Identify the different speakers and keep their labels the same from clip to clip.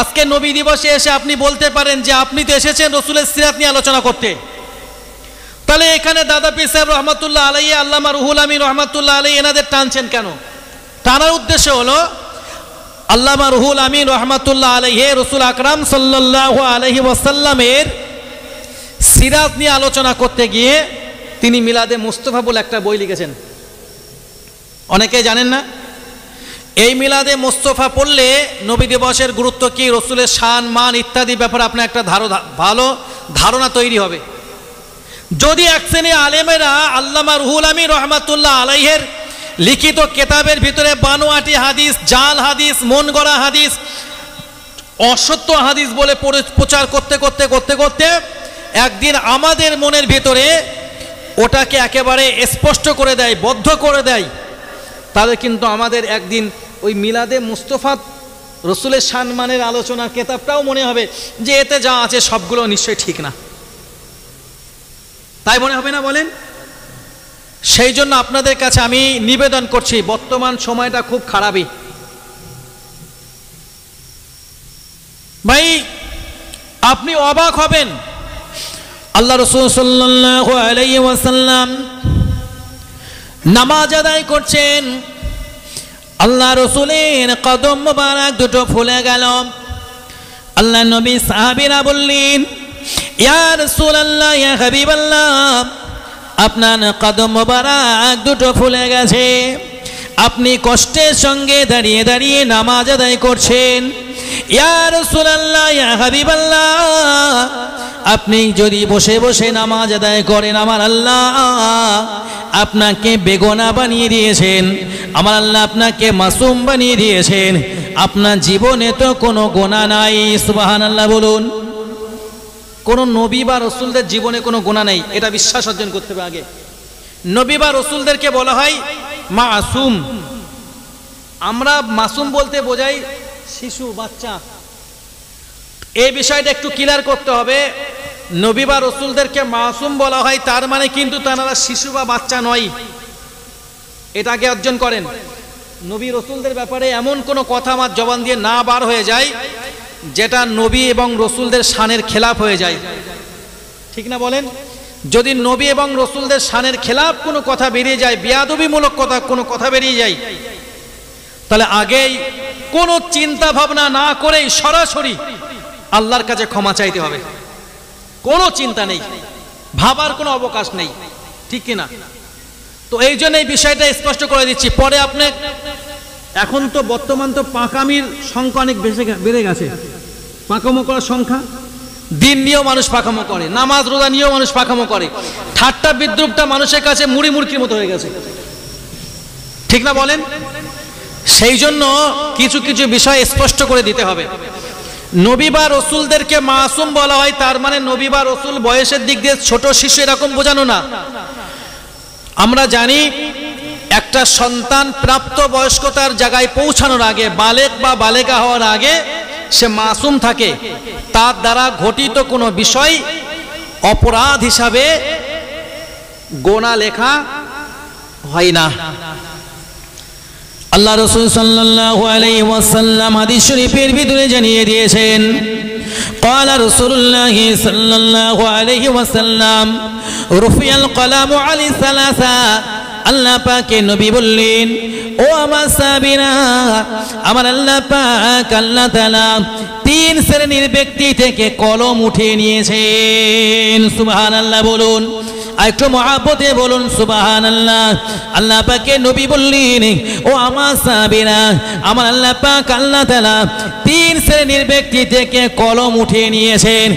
Speaker 1: আজকে নবী দিবসে এসে আপনি বলতে পারেন যে আপনি তো এসেছেন রসুলের সিরাত নিয়ে আলোচনা করতে। তাহলে এখানে দাদা পীর সাহেব রহমাতুল্লাহ আলাইহি, আল্লামা রুহুল আমিন রহমাতুল্লাহ আলাইহি এনাদের টানছেন কেন? টানার উদ্দেশ্য হলো আল্লামা রুহুল আমিন রহমাতুল্লাহ আলাইহি রসুল আকরাম সাল্লাল্লাহু আলাইহি ওয়াসাল্লামের সিরাত নিয়ে আলোচনা করতে গিয়ে তিনি মিলাদে মুস্তফা বলে একটা বই লিখেছেন। অনেকে জানেন না। এই মিলাদে মুস্তফা পড়লে নবী দিবসের গুরুত্ব কি, রসুলের শান মান ইত্যাদি ব্যাপারে আপনার একটা ভালো ধারণা তৈরি হবে। যদি এক শ্রেণী আলেমেরা আল্লামা রুহুল আমিন রহমাতুল্লাহ আলাইহির লিখিত কেতাবের ভিতরে বানোয়াটি হাদিস, জাল হাদিস, মন গড়া হাদিস, অসত্য হাদিস বলে প্রচার করতে করতে করতে করতে একদিন আমাদের মনের ভিতরে ওটাকে একেবারে স্পষ্ট করে দেয়, বদ্ধ করে দেয়, তাহলে কিন্তু আমাদের একদিন ওই মিলাদে মুস্তফা রসুলের সম্মানের আলোচনা কেতাবটাও মনে হবে যে এতে যা আছে সবগুলো নিশ্চয়ই ঠিক না। তাই মনে হবে না বলেন? সেই জন্য আপনাদের কাছে আমি নিবেদন করছি, বর্তমান সময়টা খুব খারাপই ভাই। আপনি অবাক হবেন, আল্লাহ রাসূল সাল্লাল্লাহু আলাইহি ওয়াসাল্লাম নামাজ আদায় করছেন, আল্লাহ রাসূলের কদম মোবারক দুটো ফুলে গেল। আল্লাহ নবী সাহাবীরা বললেন, ইয়া রাসূলুল্লাহ, ইয়া হাবিবাল্লাহ, আপনার কদম মোবারক দুটো ফুলে গেছে, আপনি কষ্টের সঙ্গে দাঁড়িয়ে দাঁড়িয়ে নামাজ আদায় করছেন। ইয়া রাসূলুল্লাহ, ইয়া হাবিবাল্লাহ, আপনি যদি বসে বসে নামাজ আদায় করেন, আমার আল্লাহ আপনাকে বেগুনা বানিয়ে দিয়েছেন, আমার আল্লাহ আপনাকে মাসুম বানিয়ে দিয়েছেন, আপনার জীবনে তো কোনো গুনাহ নাই। সুবহানাল্লাহ বলুন। কোন নবী বা রসুলদের জীবনে কোনো গুনাহ নেই, এটা বিশ্বাস অর্জন করতে হবে আগে। নবী বা রসুলদেরকে বলা হয় মাসুম। আমরা মাসুম বলতে বোঝাই শিশু, বাচ্চা। এই বিষয়টা একটু ক্লিয়ার করতে হবে। নবী বা রসুলদেরকে মাসুম বলা হয়, তার মানে কিন্তু তারা শিশু বা বাচ্চা নয়, এটা আগে অর্জন করেন। নবী রসুলদের ব্যাপারে এমন কোনো কথা আমার জবান দিয়ে না বার হয়ে যায় যেটা নবী এবং রসুলদের শানের খেলাফ হয়ে যায়, ঠিক না বলেন? যদি নবী এবং রসুলদের শানের খেলাফ কোনো কথা বেরিয়ে যায়, বেয়াদবিমূলক কোনো কথা বেরিয়ে যায়, তাহলে আগেই কোনো চিন্তা ভাবনা না করেই সরাসরি আল্লাহর কাছে ক্ষমা চাইতে হবে। কোনো চিন্তা নেই, ভাবার কোনো অবকাশ নেই, ঠিক কিনা? তো এই জন্য এই বিষয়টা স্পষ্ট করে দিচ্ছি। পরে আপনি এখন তো বর্তমান তো পাকামির সংখ্যা অনেক বেড়ে গেছে, পাকামো করার সংখ্যা। দিন নিয়েও মানুষ পাকামো করে, নামাজ রোজা নিয়েও মানুষ পাকামো করে, ঠাট্টা বিদ্রুপটা মানুষের কাছে মুড়ি মুড়কির মতো হয়ে গেছে, ঠিক না বলেন? সেই জন্য কিছু কিছু বিষয় স্পষ্ট করে দিতে হবে। নবী বা রসুলদেরকে মাসুম বলা হয়, তার মানে নবী বা রসুল বয়সের দিক দিয়ে ছোট শিশু এরকম বোঝানো না। আমরা জানি একটা সন্তান প্রাপ্ত বয়স্কতার জায়গায় পৌঁছানোর আগে, বালেক বা বালেকা হওয়ার আগে সে মাসুম থাকে, তার দ্বারা ঘটিত কোনো বিষয় অপরাধ হিসাবে গোনা লেখা হয় না। আল্লাহ রাসূল সাল্লাল্লাহু আলাইহি ওয়াসাল্লাম হাদিস শরীফের ভিতরে জানিয়ে দিয়েছেন, قال رسول الله صلى الله عليه وسلم رفع القلم عن ثلاثة। আল্লাহ পাকে নবী বললেন, ও আমার সাহাবীরা, আমার আল্লাহ পাক আল্লাহ তাআলা তিন শ্রেণীর ব্যক্তি থেকে কলম উঠিয়ে নিয়েছেন। সুবহানাল্লাহ বলুন, একটু মহব্বতে বলুন সুবহানাল্লাহ। আল্লাহ পাকে নবী বললেন, ও আমার সাহাবীরা, আমার আল্লাহ পাক আল্লাহ তাআলা তিন শ্রেণীর ব্যক্তি থেকে কলম উঠিয়ে নিয়েছেন।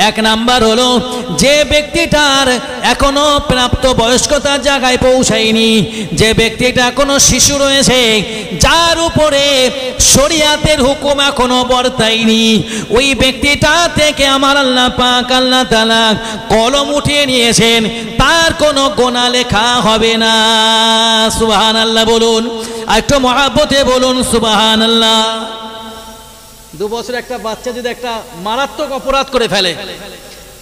Speaker 1: এক নাম্বার হলো যে ব্যক্তিটার এখনো প্রাপ্ত বয়স্কতার জায়গায় পৌঁছায়নি, যে ব্যক্তিটা এখনো শিশু রয়েছে, যার উপরে শরিয়াতের হুকুম এখনো বর্তায়নি, ওই ব্যক্তিটা থেকে আমার আল্লাহ পাক আল্লাহ তাআলা কলম উঠিয়ে নিয়েছেন, তার কোনো গুনাহ লেখা হবে না। সুবহানাল্লাহ বলুন, একটু মহব্বতে বলুন সুবহানাল্লাহ। 2 বছরের একটা বাচ্চা যদি একটা মারাত্মক অপরাধ করে ফেলে,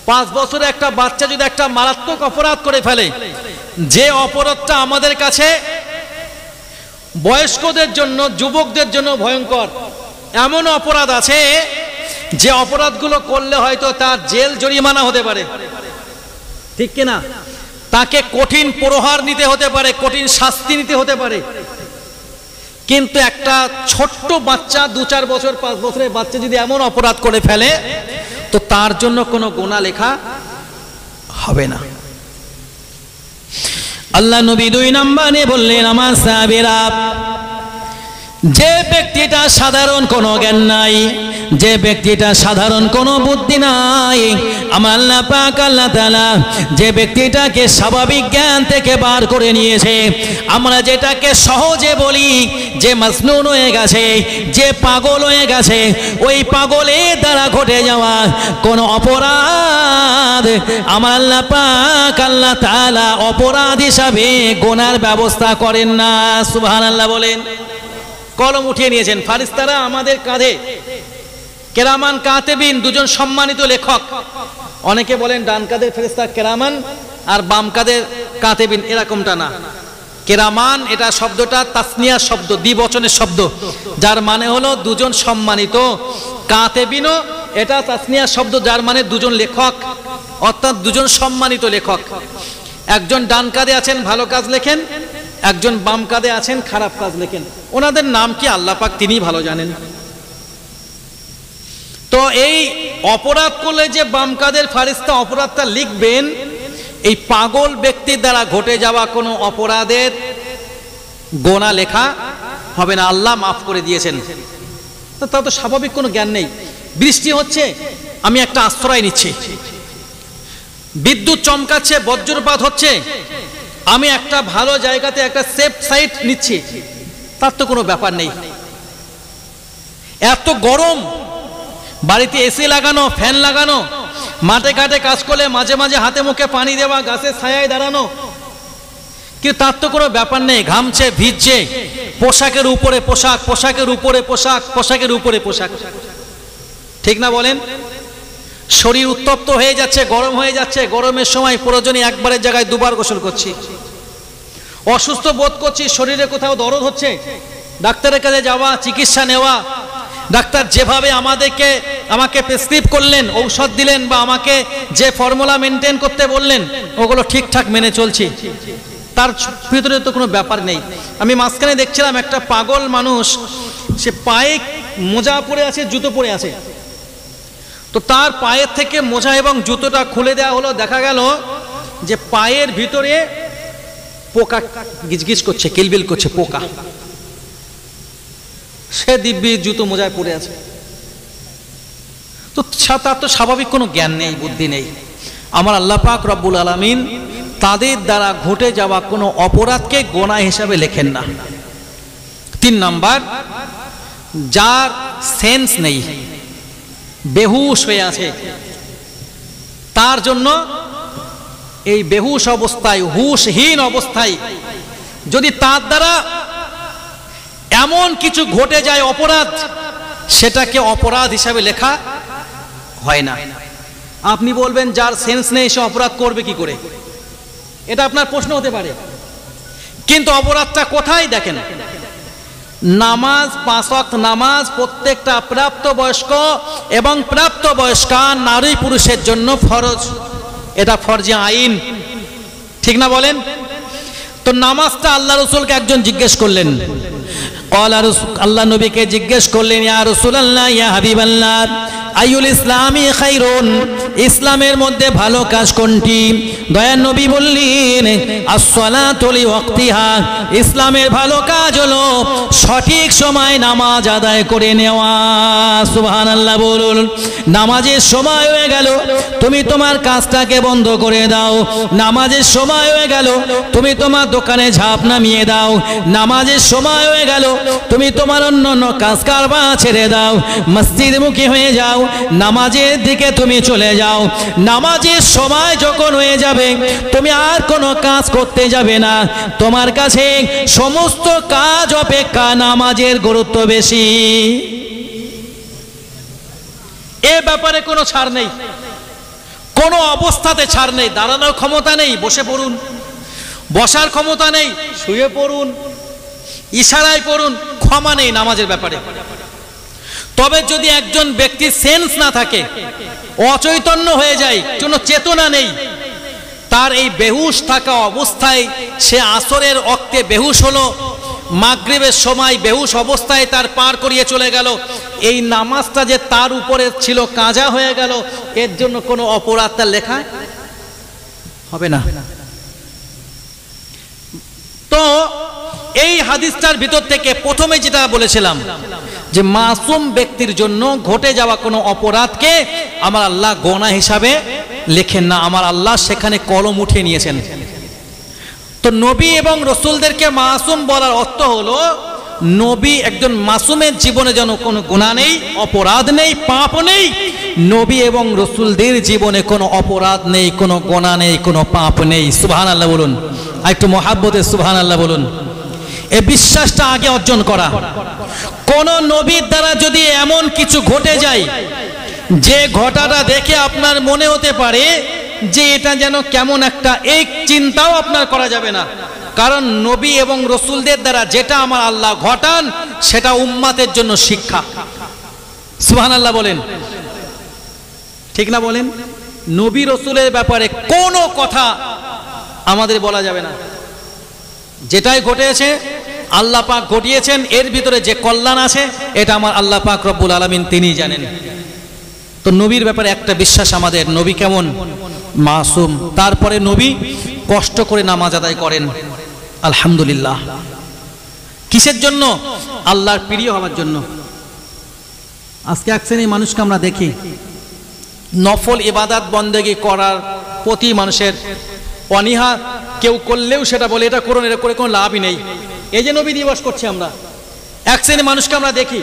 Speaker 1: 5 বছরের একটা বাচ্চা যদি একটা মারাত্মক অপরাধ করে ফেলে, যে অপরাধটা আমাদের কাছে বয়স্কদের জন্য, যুবকদের জন্য ভয়ঙ্কর, এমন অপরাধ আছে যে অপরাধগুলো করলে হয়তো তার জেল জরিমানা হতে পারে, ঠিক কিনা, তাকে কঠিন প্রহার নিতে হতে পারে, কঠিন শাস্তি নিতে হতে পারে, কিন্তু একটা ছোট্ট বাচ্চা 2-4 বছর 5 বছরের বাচ্চা যদি এমন অপরাধ করে ফেলে তো তার জন্য কোনো গুনাহ লেখা হবে না। আল্লাহ নবী 2 নম্বরে বললেন, আমার সাহাবীরা, যে ব্যক্তিটা সাধারণ কোনো জ্ঞান নাই, যে ব্যক্তিটা সাধারণ কোনো বুদ্ধি নাই, আমার আল্লাহ পাক আল্লাহ তাআলা যে ব্যক্তিটাকে স্বাভাবিক জ্ঞান থেকে বার করে নিয়েছে, আমরা যেটাকে সহজে বলি যে মাজনুন হয়ে গেছে, যে পাগল হয়ে গেছে, ওই পাগলের দ্বারা ঘটে যাওয়া কোনো অপরাধ আমার আল্লাহ পাক আল্লাহ তাআলা অপরাধ হিসাবে গুনার ব্যবস্থা করেন না। সুবহানাল্লাহ বলেন। কলম উঠিয়ে নিয়েছেন ফারিস্তারা আমাদের কাঁধে, কেরামান কাতেবিন, 2জন সম্মানিত লেখক। অনেকে বলেন ডান কাঁধের ফেরেশতা কেরামান আর বাম কাঁধের কাতেবিন, এরকমটা না। কেরামান এটা শব্দটা তাসনিয়া শব্দ, দ্বিবচনের শব্দ, যার মানে হলো 2জন সম্মানিত। কাতেবিনও এটা তাসনিয়া শব্দ, যার মানে 2জন লেখক, অর্থাৎ 2জন সম্মানিত লেখক। একজন ডান কাঁধে আছেন ভালো কাজ লেখেন, একজন বাম কাঁধে আছেন খারাপ কাজ লেখেন। ওনাদের নাম কি আল্লাহ পাক তিনিই ভালো জানেন। তো এই অপরাধ করলে যে বাম কাঁধের ফারিস্তা অপরাধটা লিখবেন, এই পাগল ব্যক্তির দ্বারা ঘটে যাওয়া কোনো অপরাধের গোনা লেখা হবে না, আল্লাহ মাফ করে দিয়েছেন। তো তা তো স্বাভাবিক কোনো জ্ঞান নেই। বৃষ্টি হচ্ছে, আমি একটা আশ্রয় নিচ্ছি, বিদ্যুৎ চমকাচ্ছে, বজ্রপাত হচ্ছে, আমি একটা ভালো জায়গাতে একটা সেফ সাইট নিচ্ছি, তার তো কোনো ব্যাপার নেই। এত গরম, বাড়িতে এসি লাগানো, ফ্যান লাগানো, মাঠে ঘাটে কাজ করলে মাঝে মাঝে হাতে মুখে পানি দেওয়া, গাছের ছায়ায় দাঁড়ানো, কিন্তু তার তো কোনো ব্যাপার নেই। ঘামছে, ভিজছে, পোশাকের উপরে পোশাক, পোশাকের উপরে পোশাক, পোশাকের উপরে পোশাক, ঠিক না বলেন? শরীর উত্তপ্ত হয়ে যাচ্ছে, গরম হয়ে যাচ্ছে, গরমের সময় প্রয়োজনে একবারের জায়গায় 2বার গোসল করছি। অসুস্থ বোধ করছি, শরীরে কোথাও দরদ হচ্ছে, ডাক্তারের কাছে যাওয়া, চিকিৎসা নেওয়া, ডাক্তার যেভাবে আমাকে প্রেসক্রিপ করলেন, ঔষধ দিলেন, বা আমাকে যে ফর্মুলা মেনটেন করতে বললেন, ওগুলো ঠিকঠাক মেনে চলছি, তার ভিতরে তো কোনো ব্যাপার নেই। আমি মাঝখানে দেখছিলাম একটা পাগল মানুষ, সে পায়ে মোজা পরে আছে, জুতো পরে আছে, তো তার পায়ের থেকে মোজা এবং জুতোটা খুলে দেওয়া হলো, দেখা গেল যে পায়ের ভিতরে পোকা গিজগিজ করছে, কিলবিল করছে পোকা। সে দিব্যি জুতো মোজায় পড়ে আছে। তো তার তো স্বাভাবিক কোনো জ্ঞান নেই, বুদ্ধি নেই। আমার আল্লাহ পাক রব্বুল আলামিন তাদের দ্বারা ঘটে যাওয়া কোনো অপরাধকে গুনাহ হিসাবে লেখেন না। 3 নাম্বার, যার সেন্স নেই, বেহুশ হয়ে আছে, তার জন্য এই বেহুশ অবস্থায়, হুশহীন অবস্থায় যদি তার দ্বারা এমন কিছু ঘটে যায় অপরাধ, সেটাকে অপরাধ হিসাবে লেখা হয় না। আপনি বলবেন যার সেন্স নেই সে অপরাধ করবে কি করে, এটা আপনার প্রশ্ন হতে পারে। কিন্তু অপরাধটা কোথায় দেখেন, নামাজ, 5 ওয়াক্ত নামাজ প্রত্যেকটা প্রাপ্তবয়স্ক এবং প্রাপ্তবয়স্কা নারী পুরুষের জন্য ফরজ, এটা ফরজে আইন, ঠিক না বলেন? তো নামাজটা আল্লাহ রাসূলকে একজন জিজ্ঞেস করলেন, আল্লাহ নবীকে জিজ্ঞেস করলেন, ইয়া রাসূলুল্লাহ, ইয়া হাবিবাল্লাহ, আইয়ুল ইসলামি খায়রুন, ইসলামের মধ্যে ভালো কাজ কোনটি? দয়ার নবী বললেন, আস-সালাতু লিওয়াক্তিহা, ইসলামের ভালো কাজ হলো সঠিক সময় নামাজ আদায় করে নেওয়া। সুবহানাল্লাহ বলুন। নামাজের সময় হয়ে গেল, তুমি তোমার কাজটাকে বন্ধ করে দাও। নামাজের সময় হয়ে গেল, তুমি তোমার দোকানে ঝাঁপ নামিয়ে দাও। নামাজের সময় হয়ে গেল, তুমি তোমার অন্য কাজ কারবার ছেড়ে দাও, মসজিদমুখী হয়ে যাও, নামাজের দিকে তুমি চলে যাও। নামাজের সময় যখন হয়ে যাবে, তুমি আর কোনো কাজ করতে যাবে না। তোমার কাছে সমস্ত কাজ অপেক্ষা নামাজের গুরুত্ব বেশি। এ ব্যাপারে কোনো ছাড় নেই, কোনো অবস্থাতে ছাড় নেই। দাঁড়ানোর ক্ষমতা নেই, বসে পড়ুন। বসার ক্ষমতা নেই, শুয়ে পড়ুন। ইশারায় পড়ুন, ক্ষমা নেই নামাজের ব্যাপারে। তবে যদি একজন ব্যক্তির সেন্স না থাকে, অচৈতন্য হয়ে যায়, কোনো চেতনা নেই, তার এই বেহুশ থাকা অবস্থায় সে আসরের ওয়াক্তে বেহুশ হলো, মাগরিবের সময় বেহুশ অবস্থায় তার পার করিয়ে চলে গেল, এই নামাজটা যে তার উপরে ছিল কাজা হয়ে গেল, এর জন্য কোনো অপরাধ তার লেখা হবে না। তো এই হাদিসটার ভিতর থেকে প্রথমে যেটা বলেছিলাম যে মাসুম ব্যক্তির জন্য ঘটে যাওয়া কোনো অপরাধকে আমার আল্লাহ গোনা হিসাবে লেখেন না, আমার আল্লাহ সেখানে কলম উঠিয়ে নিয়েছেন। তো নবী এবং রসুলদেরকে মাসুম বলার অর্থ হলো নবী একজন মাসুমের জীবনে যেন কোনো গুনাহ নেই, অপরাধ নেই, পাপ নেই। নবী এবং রসুলদের জীবনে কোনো অপরাধ নেই, কোনো গুনাহ নেই, কোনো পাপ নেই। সুবহানাল্লাহ বলুন, আর একটু মহাব্বতে সুবহানাল্লাহ বলুন। এই বিশ্বাসটা আগে অর্জন করা। কোন নবীর দ্বারা যদি এমন কিছু ঘটে যায় যে ঘটাটা দেখে আপনার মনে হতে পারে যে এটা যেন কেমন একটা, এই চিন্তাও আপনার করা যাবে না, কারণ নবী এবং রসুলদের দ্বারা যেটা আমার আল্লাহ ঘটান সেটা উম্মাতের জন্য শিক্ষা। সুবহানাল্লাহ বলেন, ঠিক না বলেন? নবী রসুলের ব্যাপারে কোনো কথা আমাদের বলা যাবে না, যেটাই ঘটেছে আল্লাহ পাক ঘটিয়েছেন, এর ভিতরে যে কল্যাণ আছে এটা আমার আল্লাহ পাক রব্বুল আলামিন তিনিই জানেন। তো নবীর ব্যাপারে একটা বিশ্বাস আমাদের, নবী কেমন? মাসুম। তারপরে নবী কষ্ট করে নামাজ আদায় করেন, আলহামদুলিল্লাহ। কিসের জন্য? আল্লাহর প্রিয় হওয়ার জন্য। আজকে এক শ্রেণীর মানুষকে আমরা দেখি নফল ইবাদত বন্দেগী করার প্রতি মানুষের অনীহা, কেউ করলেও সেটা বলে এটা করুন, এটা করে কোনো লাভই নেই। এই যে নবী দিবস করছি আমরা, এক শ্রেণীর মানুষকে আমরা দেখি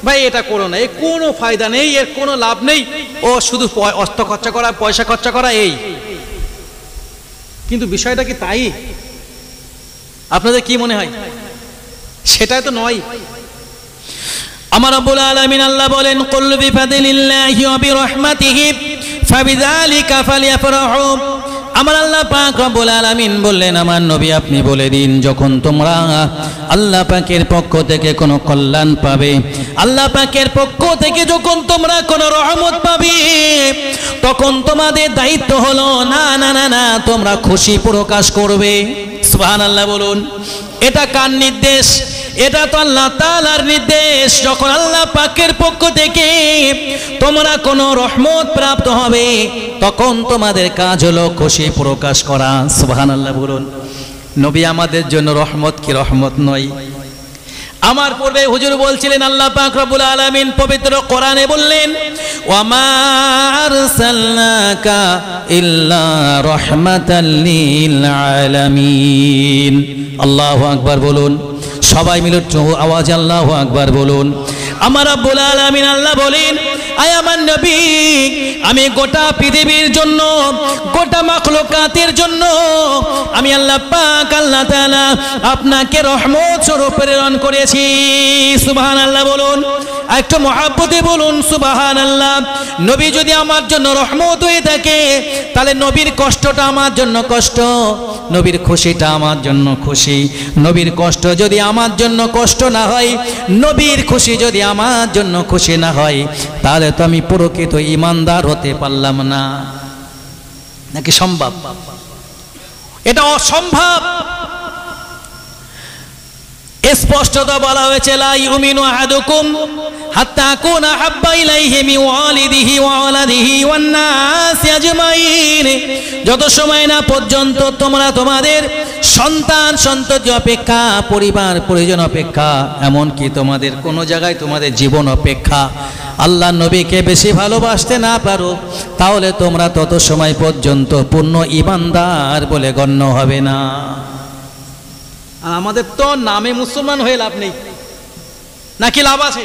Speaker 1: ভাই এটা করো না, এর কোনো ফায়দা নেই, এর কোনো লাভ নেই, ও শুধু অর্থ খরচা করা, পয়সা খরচা করা এই। কিন্তু বিষয়টা কি তাই? আপনাদের কি মনে হয়? সেটাই তো নয়। আমার রব্বুল আলামিন আল্লাহ বলেন, কুল বিফাদিলিল্লাহি ওয়া বিরহমাতিহি ফাবিযালিকা ফালইফরাহু। আমার আল্লাহ পাক রব্বুল আলামিন বললেন, আমার নবী আপনি বলে দিন, যখন তোমরা আল্লাহ পাকের পক্ষ থেকে কোনো কল্যাণ পাবে, আল্লাহ পাকের পক্ষ থেকে যখন তোমরা কোনো রহমত পাবে, তখন তোমাদের দায়িত্ব হলো না না না না তোমরা খুশি প্রকাশ করবে। সুবহানাল্লাহ বলুন। এটা কার নির্দেশ? এটা তো আল্লাহ তাআলার নির্দেশ। যখন আল্লাহ পাকের পক্ষ থেকে তোমরা কোনো রহমত প্রাপ্ত হবে, তখন তোমাদের কাজ হলো খুশি প্রকাশ করা। সুবহানাল্লাহ বলুন। নবী আমাদের জন্য রহমত কি রহমত নয়? আমার পূর্বে হুজুর বলছিলেন, আল্লাহ পাক রব্বুল আলামিন পবিত্র কোরআনে বললেন, ওয়া মা আরসালনাকা ইল্লা রাহমাতাল লিল আলামিন। আল্লাহু আকবার বলুন। সবাই মিলে আওয়াজে আল্লাহু আকবার বলুন। আমার রব্বুল আলামিন আল্লাহ বলেন, আয় আমার নবী, আমি গোটা পৃথিবীর জন্য, গোটা মাখলুকাতের জন্য আমি আল্লাহ পাক আল্লাহ তাআলা আপনাকে রহমত স্বরূপ প্রেরণ করেছি। সুবহানাল্লাহ বলুন। একটু মহাব্বতে বলুন সুবহানাল্লাহ। নবী যদি আমার জন্য রহমত হয়ে থাকে, তাহলে নবীর কষ্টটা আমার জন্য কষ্ট, নবীর খুশিটা আমার জন্য খুশি। নবীর কষ্ট যদি আমার জন্য কষ্ট না হয়, নবীর খুশি যদি আমার জন্য খুশি না হয়, তাহলে তো আমি প্রকৃত ঈমানদার হতে পারলাম না। নাকি সম্ভব? এটা অসম্ভব। স্পষ্টত বলা হয়েছে, লা ইউমিনু আহাদুকুম হাত্তা আকুনা হাব্বা ইলাইহি মিন ওয়ালিদিহি ওয়া ওয়ালাদিহি ওয়ান নাসি আজমাইন। যত সময় না পর্যন্ত তোমরা তোমাদের সন্তান সন্ততি অপেক্ষা, পরিবার পরিজন অপেক্ষা, এমনকি তোমাদের কোনো জায়গায় তোমাদের জীবন অপেক্ষা আল্লাহ নবীকে বেশি ভালোবাসতে না পারো, তাহলে তোমরা তত সময় পর্যন্ত পূর্ণ ঈমানদার বলে গণ্য হবে না। আর আমাদের তো নামে মুসলমান হয়ে লাভ নেই, নাকি লাভ আছে?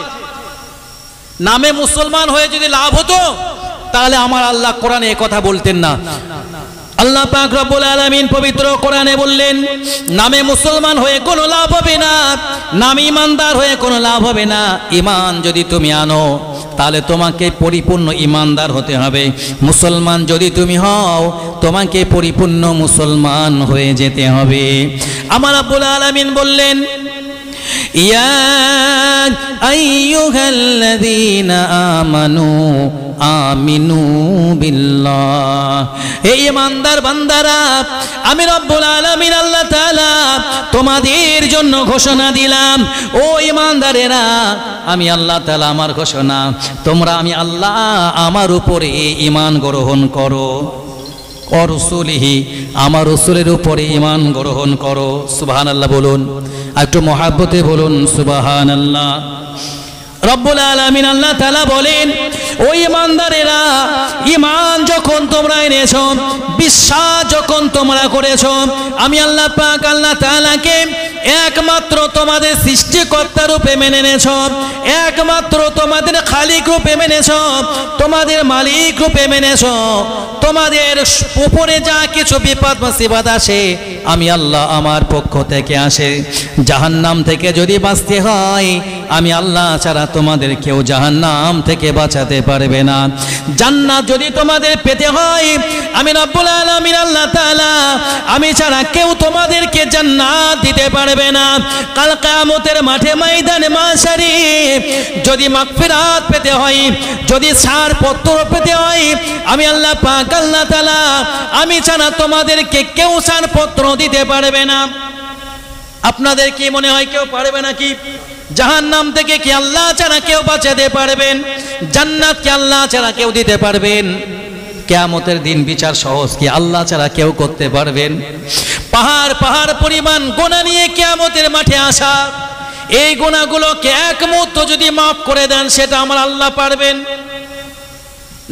Speaker 1: নামে মুসলমান হয়ে যদি লাভ হতো, তাহলে আমার আল্লাহ কোরআনে এ কথা বলতেন না। আল্লাহ পাক রব্বুল আলামিন পবিত্র কোরআনে বললেন, নামে মুসলমান হয়ে কোনো লাভ হবে না, নামে ঈমানদার হয়ে কোনো লাভ হবে না। ঈমান যদি তুমি আনো, তাহলে তোমাকে পরিপূর্ণ ঈমানদার হতে হবে। মুসলমান যদি তুমি হও, তোমাকে পরিপূর্ণ মুসলমান হয়ে যেতে হবে। আমার রব্বুল আলামিন বললেন, ইয়া আইয়ুহাল্লাযীনা আমানু আমিনু বিল্লাহ। হে ঈমানদার বান্দারা, আমি রব্বুল আলামিন আল্লাহ তাআলা তোমাদের জন্য ঘোষণা দিলাম, ও ঈমানদারেরা, আমি আল্লাহ তাআলা আমার ঘোষণা, তোমরা আমি আল্লাহ আমার উপরে ঈমান গ্রহণ করো, ও রাসূলিহি, আমার রাসূলের উপরে ঈমান গ্রহণ করো। সুবহানাল্লাহ বলুন, একটু মহব্বতে বলুন সুবহানাল্লাহ। রব্বুল আলামিন আল্লাহ তাআলা বলেন, ও ঈমানদারেরা, ঈমান যখন তোমরা এনেছো, বিশ্বাস যখন তোমরা করেছো, আমি আল্লাহ পাক আল্লাহ তাআলাকে একমাত্র তোমাদের সৃষ্টিকর্তা রূপে মেনে নেছো, একমাত্র তোমাদের খালিক রূপে মেনেছো, তোমাদের মালিক রূপে মেনেছো, তোমাদের উপরে যা কিছু বিপদ মুসিবত আসে আমি আল্লাহ আমার পক্ষ থেকে আসে। জাহান্নাম থেকে যদি বাঁচতে হয়, আমি আল্লাহ ছাড়া তোমাদের কেউ জাহান্নাম থেকে বাঁচাতে পারবে না। জান্নাত যদি তোমাদের পেতে হয়, আমি রব্বুল আলামিন আল্লাহ তাআলা, আমি ছাড়া কেউ তোমাদেরকে জান্নাত দিতে পারবে না। কাল কিয়ামতের মাঠে ময়দানে মাশারি যদি মাগফিরাত পেতে হয়, যদি ছাড়পত্র পেতে হয়, আমি আল্লাহ পাক আল্লাহ তাআলা, আমি ছাড়া তোমাদেরকে কেউ ছাড়পত্র দিতে পারবে না। আপনাদের কি মনে হয় কেউ পারবে নাকি? জাহান্নাম থেকে কি আল্লাহ ছাড়া কেউ বাঁচাতে পারবেন? জান্নাত কি আল্লাহ ছাড়া কেউ দিতে পারবেন? কিয়ামতের দিন বিচার সহজ কি আল্লাহ ছাড়া কেউ করতে পারবেন? পাহাড় পাহাড় পরিমাণ গুনাহ নিয়ে কিয়ামতের মাঠে আসা, এই গুনাহগুলোকে এক মুহূর্ত যদি মাফ করে দেন, সেটা আমার আল্লাহ পারবেন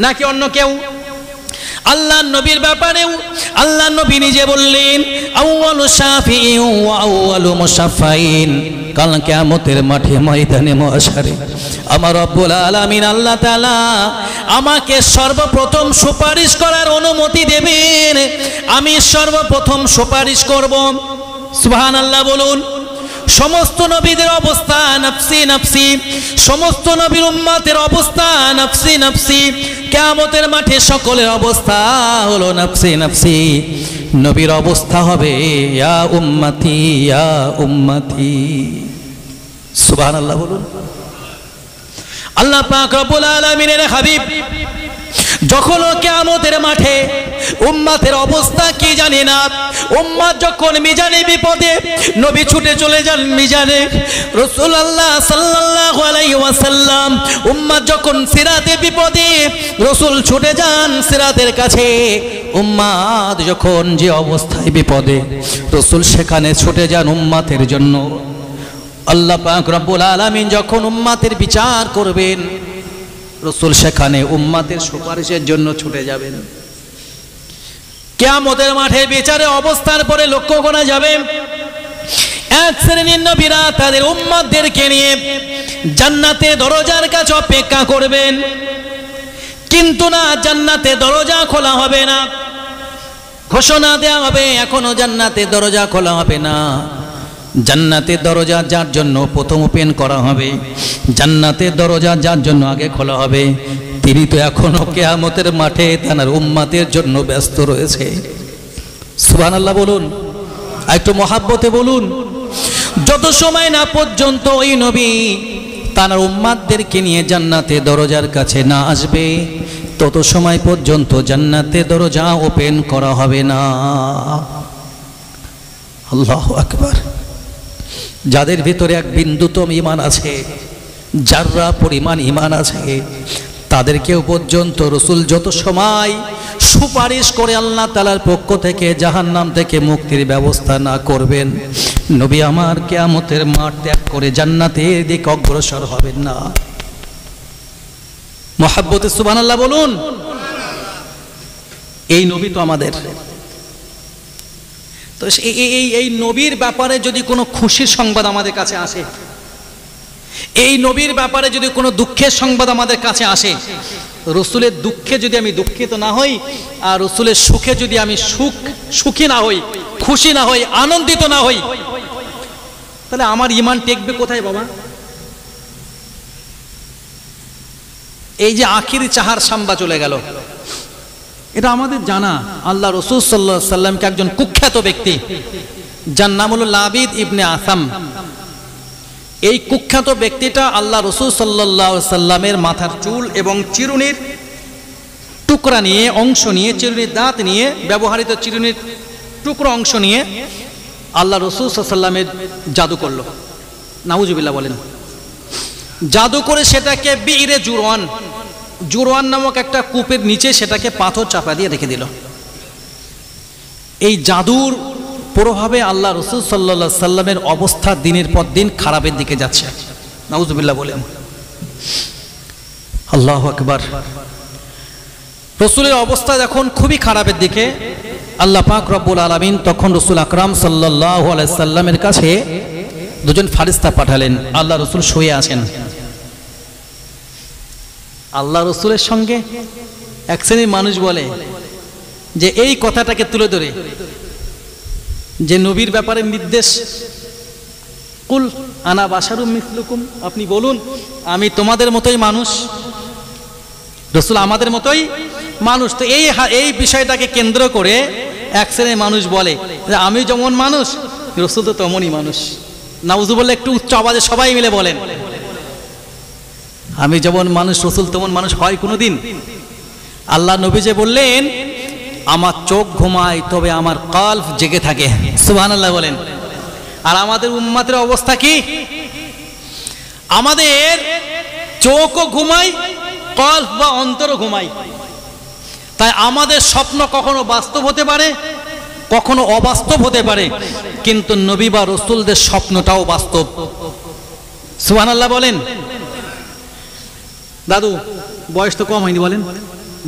Speaker 1: নাকি অন্য কেউ? আল্লাহ নবীর ব্যাপারেও আল্লাহ নবী নিজে বললেন, আউয়ালু শাফিঈন ওয়া আউয়ালু মুশাফফাইন। কাল কিয়ামতের মাঠে ময়দানে মাশারে আমার রব্বুল আলামিন আল্লাহ তাআলা আমাকে সর্বপ্রথম সুপারিশ করার অনুমতি দেবেন, আমি সর্বপ্রথম সুপারিশ করব। সুবহানাল্লাহ বলুন। সমস্ত নবীদের অবস্থা নফসি নফসি, সমস্ত নবীর উম্মতের অবস্থা নফসি নফসি, কিয়ামতের মাঠে সকলের অবস্থা হলো নফসি নফসি। নবীর অবস্থা হবে ইয়া উম্মতি ইয়া উম্মতি। সুবহানাল্লাহ বলুন। আল্লাহ পাক রব্বুল আলামিনের হাবিব যখন কিয়ামতের মাঠে উম্মতের অবস্থা কি জানি না, উম্মত যখন মিজানে বিপদে, নবী ছুটে চলে যান মিজানে। রাসূলুল্লাহ সাল্লাল্লাহু আলাইহি ওয়াসাল্লাম উম্মত যখন সিরাতে বিপদে, রাসূল ছুটে যান সিরাতের কাছে। উম্মত যখন যে অবস্থায় বিপদে, রাসূল সেখানে ছুটে যান উম্মতের জন্য। আল্লাহ পাক রব্বুল আলামিন যখন উম্মতের বিচার করবেন, রাসূল সেখানে উম্মতের সুপারিশের জন্য ছুটে যাবেন। কিয়ামতের মাঠে বিচারে অবস্থার পরে লক্ষ্য করা যাবে, এক শ্রেণীর নবীরা তাদের উম্মতদেরকে নিয়ে জান্নাতের দরজার কাছে অপেক্ষা করবেন, কিন্তু না, জান্নাতের দরজা খোলা হবে না। ঘোষণা দেওয়া হবে, এখনো জান্নাতের দরজা খোলা হবে না। জান্নাতের দরজা যার জন্য প্রথম ওপেন করা হবে, জান্নাতের দরজা যার জন্য আগে খোলা হবে, তিনি তো এখনো কিয়ামতের মাঠে তার উম্মতের জন্য ব্যস্ত রয়েছে। সুবহানাল্লাহ বলুন, একটু মহাব্বতে বলুন। যত সময় না পর্যন্ত ওই নবী তার উম্মতদেরকে নিয়ে জান্নাতের দরজার কাছে না আসবে, তত সময় পর্যন্ত জান্নাতের দরজা ওপেন করা হবে না। আল্লাহু আকবার। যাদের ভিতরে এক বিন্দুতম ঈমান আছে, যাররা পরিমাণ ঈমান আছে, তাদেরকেও পর্যন্ত রাসূল যত সময় সুপারিশ করে আল্লাহ তাআলার পক্ষ থেকে জাহান্নাম থেকে মুক্তির ব্যবস্থা না করবেন, নবী আমার কিয়ামতের মাঠ ত্যাগ করে জান্নাতের দিকে অগ্রসর হবেন না। মুহাব্বতে সুবহানাল্লাহ বলুন। এই নবী তো আমাদের। তো এই নবীর ব্যাপারে যদি কোনো খুশির সংবাদ আমাদের কাছে আসে, এই নবীর ব্যাপারে যদি কোনো দুঃখের সংবাদ আমাদের কাছে আসে, রাসূলের দুঃখে যদি আমি দুঃখিত না হই, আর রাসূলের সুখে যদি আমি সুখী না হই, খুশি না হই, আনন্দিত না হই, তাহলে আমার ঈমান টেকবে কোথায় বাবা? এই যে আখিরি চাহার সাম্বা চলে গেল, এটা আমাদের জানা। আল্লাহ রাসূল সাল্লাল্লাহু আলাইহি সাল্লামকে একজন কুখ্যাত ব্যক্তি, যার নাম হলো লাবিদ ইবনে আসাম, এই কুখ্যাত ব্যক্তিটা আল্লাহ রাসূল সাল্লাল্লাহু আলাইহি সাল্লামের মাথার চুল এবং চিরুনির টুকরা নিয়ে অংশ নিয়ে, চিরুনির দাঁত নিয়ে, ব্যবহৃত চিরুনির টুকরো অংশ নিয়ে আল্লাহ রাসূল সাল্লাল্লাহু আলাইহি সাল্লামের জাদু করলো। নাউজুবিল্লাহ বলেন। জাদু করে সেটাকে বিইরে জুরওয়ান, জুরওয়ান নামক একটা কূপের নিচে সেটাকে পাথর চাপা দিয়ে রেখে দিল। এই জাদুর প্রভাবে আল্লাহ রাসূল সাল্লাল্লাহু আলাইহি সাল্লামের অবস্থা দিনের পর দিন খারাপের দিকে যাচ্ছে। নাউজুবিল্লাহ বলেন। আল্লাহু আকবার। রাসূলের অবস্থা যখন খুবই খারাপের দিকে, আল্লাহ পাক রব্বুল আলামিন তখন রাসূল আকরাম সাল্লাল্লাহু আলাইহি সাল্লামের কাছে দুজন ফারিস্তা পাঠালেন। আল্লাহ রাসূল শুয়ে আছেন। আল্লাহ রাসূলের সঙ্গে এক শ্রেণীর মানুষ বলে যে এই কথাটাকে তুলে ধরে যে নবীর ব্যাপারে নির্দেশ, কুল আনা বাশারুম মিসলুকুম, আপনি বলুন আমি তোমাদের মতোই মানুষ, রাসূল আমাদের মতোই মানুষ। তো এই বিষয়টাকে কেন্দ্র করে এক শ্রেণীর মানুষ বলে যে আমি যেমন মানুষ রাসূল তো তেমনই মানুষ। নাউজুবিল্লাহ একটু উচ্চ আওয়াজে সবাই মিলে বলেন, আমি যেমন মানুষ রাসূল তেমন মানুষ হয় কোনোদিন? আল্লাহ নবী যে বললেন আমার চোখ ঘুমায় তবে আমার কলব জেগে থাকে। সুবহানাল্লাহ বলেন। আর আমাদের উম্মতের অবস্থা কি? আমাদের চোখও ঘুমায়, কলব বা অন্তরও ঘুমায়। তাই আমাদের স্বপ্ন কখনো বাস্তব হতে পারে, কখনো অবাস্তব হতে পারে, কিন্তু নবী বা রাসূলদের স্বপ্নটাও বাস্তব। সুবহানাল্লাহ বলেন। দাদু বয়স তো কম হয়নি, বলেন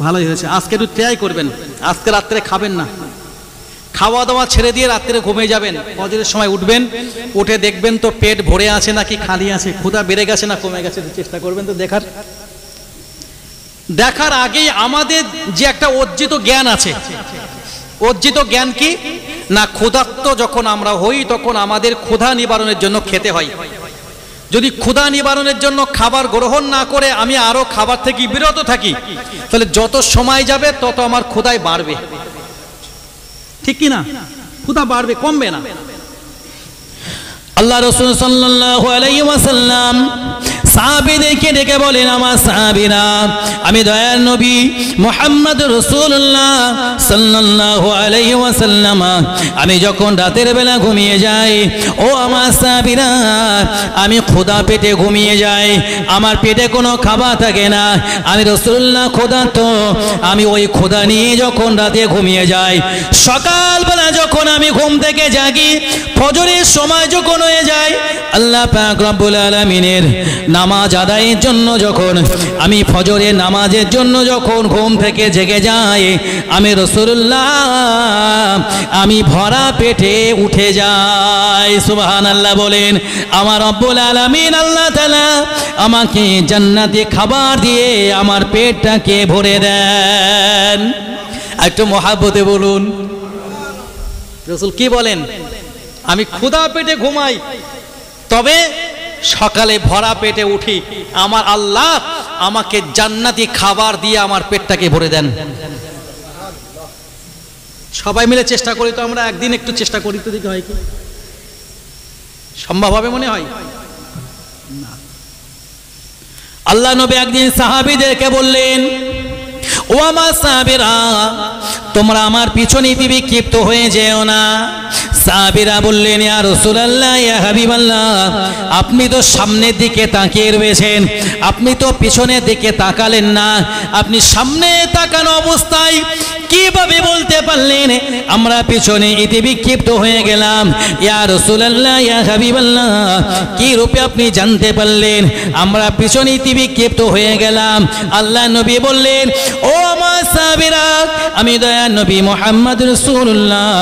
Speaker 1: ভালোই হয়েছে। আজকে একটু ট্রাই করবেন, আজকে রাত্রে খাবেন না, খাওয়া দাওয়া ছেড়ে দিয়ে রাত্রে ঘুমিয়ে যাবেন। ফজরের সময় উঠবেন, উঠে দেখবেন তো পেট ভরে আছে নাকি খালি আছে, ক্ষুধা বেড়ে গেছে না কমে গেছে, চেষ্টা করবেন তো দেখার আগেই আমাদের যে একটা অর্জিত জ্ঞান আছে, অর্জিত জ্ঞান কি না, ক্ষুধার্ত যখন আমরা হই তখন আমাদের ক্ষুধা নিবারণের জন্য খেতে হয়। যদি ক্ষুধা নিবারণের জন্য খাবার গ্রহণ না করে আমি আরো খাবার থেকে বিরত থাকি, তাহলে যত সময় যাবে তত আমার ক্ষুধাই বাড়বে, ঠিক কি না? ক্ষুধা বাড়বে, কমবে না। আল্লাহ রাসূল সাল্লাল্লাহু আলাইহি ওয়াসাল্লাম সাহাবীদেরকে ডেকে বলেন, আমার সাহাবীরা, আমি দয়ার নবী মুহাম্মদ রাসূলুল্লাহ সাল্লাল্লাহু আলাইহি ওয়াসাল্লাম আমি যখন রাতের বেলা ঘুমিয়ে যাই, ও আমার সাহাবীরা, আমি ক্ষুধা পেটে ঘুমিয়ে যাই, আমার পেটে কোনো খাবার থাকে না, আমি রাসূলুল্লাহ ক্ষুধার্ত, আমি ওই ক্ষুধা নিয়ে যখন রাতে ঘুমিয়ে যাই, সকালবেলা যখন আমি ঘুম থেকে জাগি, ফজরের সময় যখন হয়ে যায়, আল্লাহ পাক রব্বুল আলামিনের নামাজ আদায়ের জন্য যখন আমি ফজরের নামাজের জন্য যখন ঘুম থেকে জেগে যাই, আমি রাসূলুল্লাহ আমি ভরা পেটে উঠে যাই। সুবহানাল্লাহ বলেন। আমার রব্বুল আলামিন আল্লাহ তাআলা আমাকে জান্নাতি খাবার দিয়ে আমার পেটটাকে ভরে দেন। একটু মহব্বতে বলুন। রাসূল কি বলেন? আমি ক্ষুধা পেটে ঘুমাই, তবে সকালে ভরা পেটে উঠি, আমার আল্লাহ আমাকে জান্নাতি খাবার দিয়ে আমার পেটটাকে ভরে দেন। সবাই মিলে চেষ্টা করি তো, আমরা একদিন একটু চেষ্টা করি তো, দেখি হয় কি, সম্ভব হবে মনে হয় না। আল্লাহ নবী একদিন সাহাবীদেরকে বললেন, ও আমার সাহাবীরা, তোমরা আমার পিছনে বিক্ষিপ্ত হয়ে যেও না। সাহাবীরা বললেন, ইয়া রাসূলুল্লাহ, ইয়া হাবিবাল্লাহ, আপনি তো সামনের দিকে তাকিয়ে রয়েছেন, আপনি তো পিছনের দিকে তাকালেন না, আপনি সামনে তাকানো অবস্থায় কিভাবে বলতে পারলেন আমরা পিছনে বিক্ষিপ্ত হয়ে গেলাম? ইয়া রাসূলুল্লাহ, ইয়া হাবিবাল্লাহ, কি রূপে আপনি জানতে পারলেন আমরা পিছনে বিক্ষিপ্ত হয়ে গেলাম? আল্লাহ নবী বললেন, ও আমার সাহাবীরা, আমি দয়ার নবী মুহাম্মদ রাসূলুল্লাহ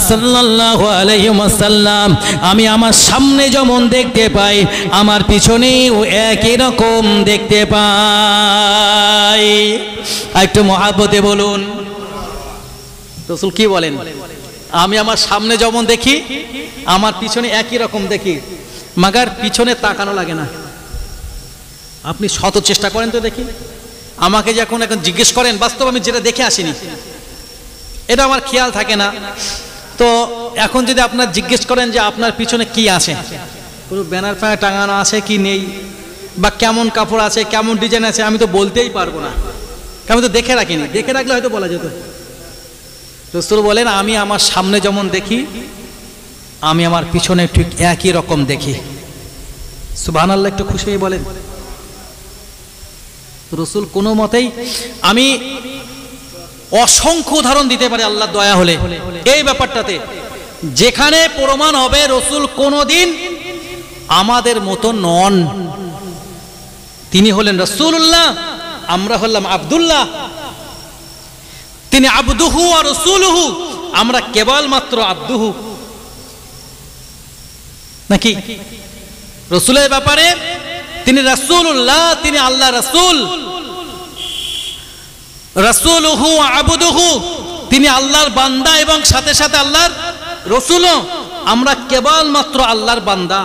Speaker 1: সাল্লাল্লাহু আলাইহি ওয়াসাল্লাম আমি আমার সামনে যেমন দেখতে পাই, আমার পিছনেও একই রকম দেখতে পাই। একটু মহব্বতে বলুন। রাসূল কি বলেন? আমি আমার সামনে যেমন দেখি, আমার পিছনে একই রকম দেখি, মাগার পিছনে তাকানো লাগে না। আপনি শত চেষ্টা করেন তো দেখি, আমাকে যখন এখন জিজ্ঞেস করেন, বাস্তব আমি যেটা দেখে আসিনি, এটা আমার খেয়াল থাকে না, তো এখন যদি আপনার জিজ্ঞেস করেন যে আপনার পিছনে কি আছে, কোনো ব্যানার ফ্যানার টাঙানো আছে কি নেই, বা কেমন কাপড় আছে, কেমন ডিজাইন আছে, আমি তো বলতেই পারবো না, আমি তো দেখে রাখিনি, দেখে রাখলে হয়তো বলা যেত। রাসূল বলেন আমি আমার সামনে যেমন দেখি আমি আমার পিছনে ঠিক একই রকম দেখি। সুবহানাল্লাহ, একটু খুশি হয়ে বলেন। রাসূল কোনো মতেই, আমি অসংখ্য উদাহরণ দিতে পারি আল্লাহর দয়া হলে এই ব্যাপারটাতে, যেখানে প্রমাণ হবে রাসূল কোনোদিন আমাদের মতো নন। তিনি হলেন রাসূলুল্লাহ, আমরা হলাম আব্দুল্লাহ। তিনি আবদুহু আর রাসূলুহু, আমরা কেবলমাত্র আব্দুহু। নাকি রাসূলের ব্যাপারে তিনি রাসূলুল্লাহ, তিনি আল্লাহ রাসূল। রাসূলুহু আবদুহু, তিনি আল্লাহর বান্দা এবং সাথে সাথে আল্লাহর রাসূলও। আমরা কেবলমাত্র আল্লাহর বান্দা।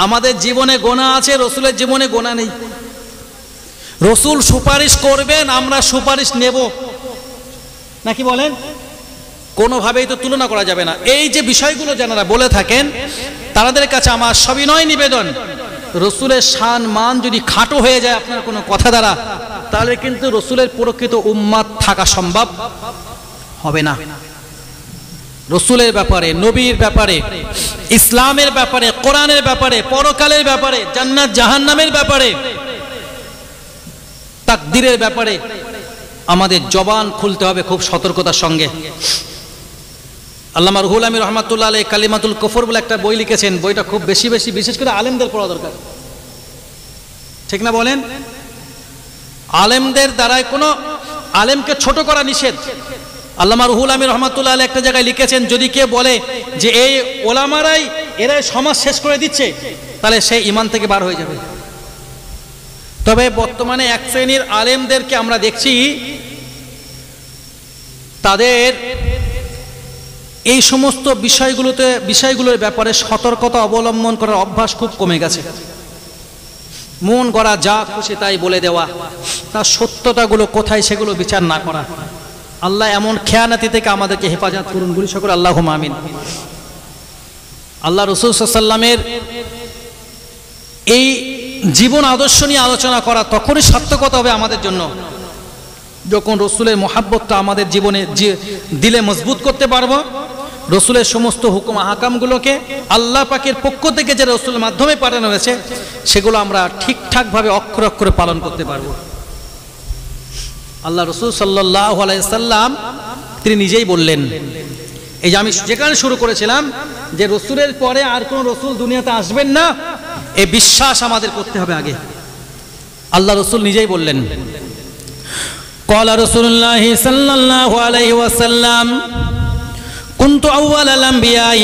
Speaker 1: আমাদের জীবনে গোনা আছে, রাসূলের জীবনে গোনা নেই। রাসূল সুপারিশ করবেন, আমরা সুপারিশ নেব, নাকি বলেন? কোনোভাবেই তো তুলনা করা যাবে না। এই যে বিষয়গুলো যারা বলে থাকেন তাদের কাছে আমার সবিনয় নিবেদন, রাসূলের শান মান যদি খাটো হয়ে যায় আপনার কোনো কথা দ্বারা, তাহলে কিন্তু রাসূলের প্রকৃত উম্মত থাকা সম্ভব হবে না। রাসূলের ব্যাপারে, নবীর ব্যাপারে, ইসলামের ব্যাপারে, কোরআনের ব্যাপারে, পরকালের ব্যাপারে, জান্নাত জাহান্নামের ব্যাপারে, তাকদীরের ব্যাপারে আমাদের জবান খুলতে হবে খুব সতর্কতার সঙ্গে। আল্লামা রুহুল আমিন রহমাতুল্লাহ আলাইহি কালিমাতুল কুফর বলে একটা বই লিখেছেন। বইটা খুব বেশি বিশেষ করে আলেমদের পড়া দরকার, ঠিক না বলেন? আলেমদের দ্বারাই কোনো আলেমকে ছোট করা নিষেধ। আল্লামা রুহুল আমিন রহমাতুল্লাহ আলাইহি একটা জায়গায় লিখেছেন, যদি কেউ বলে যে এই ওলামারাই এরাই সমাজ শেষ করে দিচ্ছে, তাহলে সে ঈমান থেকে বার হয়ে যাবে। তবে বর্তমানে এক শ্রেণীর আলেমদেরকে আমরা দেখছি তাদের এই সমস্ত বিষয়গুলোর ব্যাপারে সতর্কতা অবলম্বন করার অভ্যাস খুব কমে গেছে। মন গড়া যা খুশি তাই বলে দেওয়া, তার সত্যতাগুলো কোথায় সেগুলো বিচার না করা। আল্লাহ এমন খেয়ানাতি থেকে আমাদেরকে হেফাজত করুন, বলি সকলে আল্লাহুম্মা আমিন। আল্লাহ রাসূল সাল্লাল্লাহু আলাইহি ওয়াসাল্লামের এই জীবন আদর্শ নিয়ে আলোচনা করা তখনই সার্থকতা হবে আমাদের জন্য, যখন রাসূলের মহাব্বতটা আমাদের জীবনে দিলে মজবুত করতে পারবো। রাসূলের সমস্ত হুকুম আহকামগুলোকে আল্লাহ পাকের পক্ষ থেকে যে রাসূলের মাধ্যমে পাঠানো হয়েছে সেগুলো আমরা ঠিকঠাকভাবে অক্ষরে অক্ষরে পালন করতে পারবো। আল্লাহ রাসূল সাল্লাল্লাহু আলাইহি সাল্লাম তিনি নিজেই বললেন, এই যে আমি যেখানে শুরু করেছিলাম যে রাসূলের পরে আর কোন রাসূল দুনিয়াতে আসবেন না, এই বিশ্বাস আমাদের করতে হবে আগে। আল্লাহ রাসূল নিজেই বললেন, ক্বালা রাসূলুল্লাহি সাল্লাল্লাহু আলাইহি ওয়াসাল্লাম কুনতু আউওয়ালাল আমবিয়াই,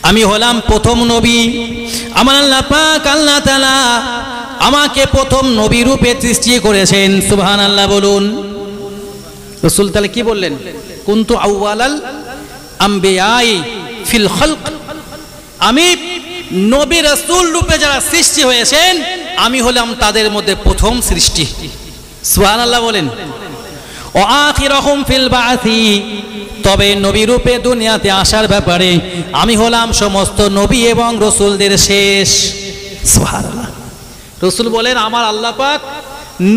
Speaker 1: আমি হলাম প্রথম নবী। আমার আল্লাহ পাক আল্লাহ তাআলা আমাকে প্রথম নবী রূপে সৃষ্টি করেছেন। সুবহানাল্লাহ বলুন। রাসূল তাহলে কি বললেন? কুনতু আউওয়ালাল আমবিয়াই ফিল খালক, আমি নবী রাসূল রূপে যারা সৃষ্টি হয়েছেন আমি হলাম তাদের মধ্যে প্রথম সৃষ্টি। সুবহানাল্লাহ বলেন। ও আখিরুহুম ফিল বা'থি, তবে নবী রূপে দুনিয়াতে আসার ব্যাপারে আমি হলাম সমস্ত নবী এবং রাসূলদের শেষ। সুবহানাল্লাহ। রাসূল বলেন আমার আল্লাহ পাক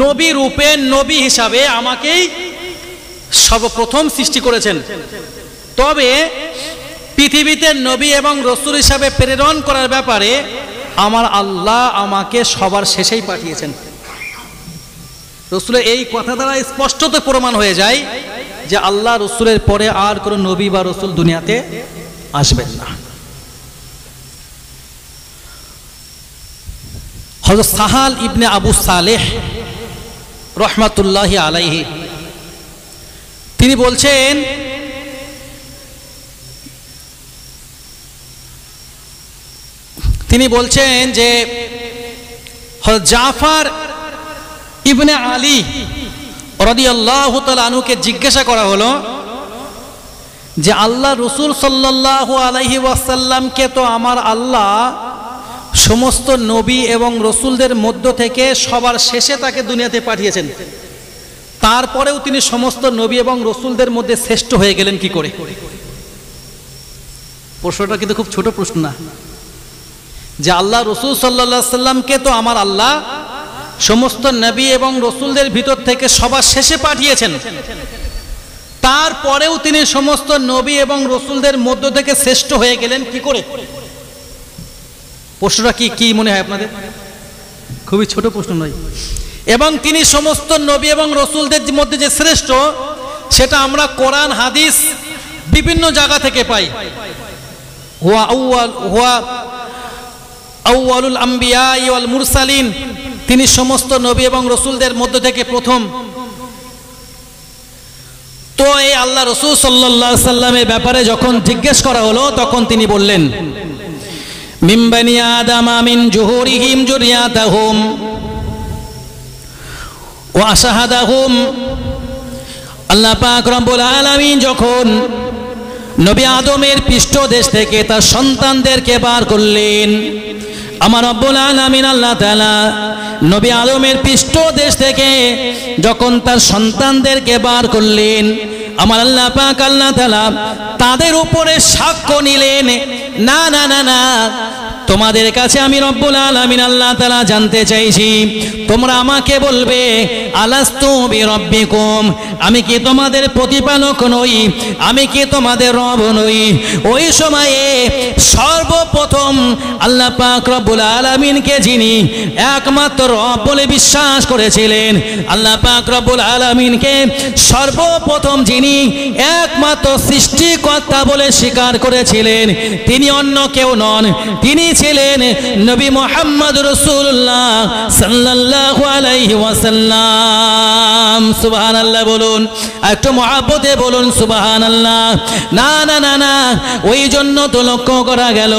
Speaker 1: নবী রূপে, নবী হিসাবে আমাকেই সর্বপ্রথম সৃষ্টি করেছেন। তবে পৃথিবীতে নবী এবং রাসূল হিসাবে প্রেরণ করার ব্যাপারে আমার আল্লাহ আমাকে সবার শেষেই পাঠিয়েছেন। রাসূলের এই কথা দ্বারা স্পষ্টত প্রমাণ হয়ে যায় যে আল্লাহ রাসূলের পরে আর কোনো নবী বা রাসূল দুনিয়াতে আসবেন না। হযরত সাহাল ইবনে আবু সালেহ রাহমাতুল্লাহি আলাইহি তিনি বলছেন, যে হযরত জাফর ইবনে আলী রাদিয়াল্লাহু তাআলা আনহুকে জিজ্ঞাসা করা হলো যে আল্লাহ রাসূল সাল্লাল্লাহু আলাইহি ওয়াসাল্লামকে তো আমার আল্লাহ সমস্ত নবী এবং রাসূলদের মধ্য থেকে সবার শেষে তাকে দুনিয়াতে পাঠিয়েছেন, তারপরেও তিনি সমস্ত নবী এবং রাসূলদের মধ্যে শ্রেষ্ঠ হয়ে গেলেন কি করে? প্রশ্নটা কিন্তু খুব ছোট প্রশ্ন না, যে আল্লাহ রসুল সাল্লাল্লাহু আলাইহি সাল্লামকে তো আমার আল্লাহ সমস্ত নবী এবং রসুলদের ভিতর থেকে সবার শেষে পাঠিয়েছেন, তারপরেও তিনি সমস্ত নবী এবং রসুলদের মধ্য থেকে শ্রেষ্ঠ হয়ে গেলেন কি করে? প্রশ্নটা কি মনে হয় আপনাদের? খুবই ছোট প্রশ্ন নয়। এবং তিনি সমস্ত নবী এবং রসুলদের মধ্যে যে শ্রেষ্ঠ, সেটা আমরা কোরআন হাদিস বিভিন্ন জায়গা থেকে পাই। হুয়া আউয়ালুল আম্বিয়া ওয়াল মুরসালিন, তিনি সমস্ত নবী এবং রসুলদের মধ্য থেকে প্রথম। তো এই আল্লাহ রসুল সাল্লাল্লাহু আলাইহি সাল্লামের ব্যাপারে যখন জিজ্ঞেস করা হলো, তখন তিনি বললেন, মিন বানি আদম মিন জুহুরিহিম যুররিয়াতাহুম ওয়া আশহাদাহুম। আল্লাহ পাক রব্বুল আলামিন যখন নবী আদমের পৃষ্ঠদেশ থেকে তার সন্তানদেরকে বার করলেন, আমার রব্বুল আলামিন আল্লাহ তাআলা নবী আদমের পৃষ্ঠদেশ থেকে যখন তার সন্তানদেরকে বার করলেন, আমার আল্লাহ পাক আল্লাহ তাআলা তাদের উপরে সাক্ষ্য নিলেন, না না না না, তোমাদের কাছে আমি রব্বুল আলামিন আল্লাহ তাআলা জানতে চাইছি, তোমরা আমাকে বলবে আলাস্তু বিরব্বিকুম, আমি কি তোমাদের প্রতিপালক নই, আমি কি তোমাদের রব নই? ওই সময়ে সর্বপ্রথম আল্লাহ পাক রব্বুল আলামিনকে যিনি একমাত্র রব বলে বিশ্বাস করেছিলেন, আল্লাহ পাক রব্বুল আলামিনকে সর্বপ্রথম যিনি একমাত্র সৃষ্টিকর্তা বলে স্বীকার করেছিলেন, তিনি অন্য কেউ নন, তিনি ছিলেন নবী মুহাম্মদ রাসূলুল্লাহ সাল্লাল্লাহু আলাইহি ওয়াসাল্লাম। সুবহানাল্লাহ বলুন, একটু মহব্বতে বলুন সুবহানাল্লাহ। না না না না, ওই জন্য তো লক্ষ্য করা গেল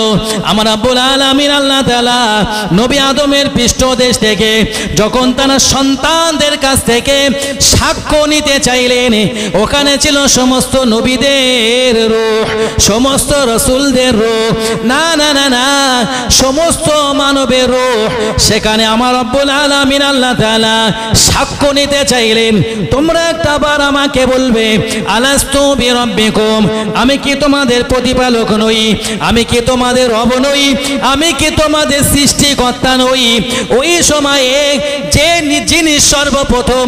Speaker 1: আমার রব্বুল আলামিন আল্লাহ তাআলা নবী আদমের পৃষ্ঠদেশ থেকে যখন তার সন্তানদের কাছ থেকে সাক্ষ্য নিতে চাইলেন, ওখানে ছিল সমস্ত নবীদের রূহ, সমস্ত রাসূলদের রূহ, না না না না, সমস্ত মানবের রূহ। সেখানে আমার রব্বুল আলামিন আল্লাহ তাআলা সাক্ষ্য নিতে চাইলেন, তোমরা একটাবার আমাকে বলবে আলাস্তু বিরব্বিকুম, আমি কি তোমাদের প্রতিপালক নই, আমি কি তোমাদের রব নই, আমি কি তোমাদের সৃষ্টিকর্তা নই? ওই সময়ে যে যিনি সর্বপ্রথম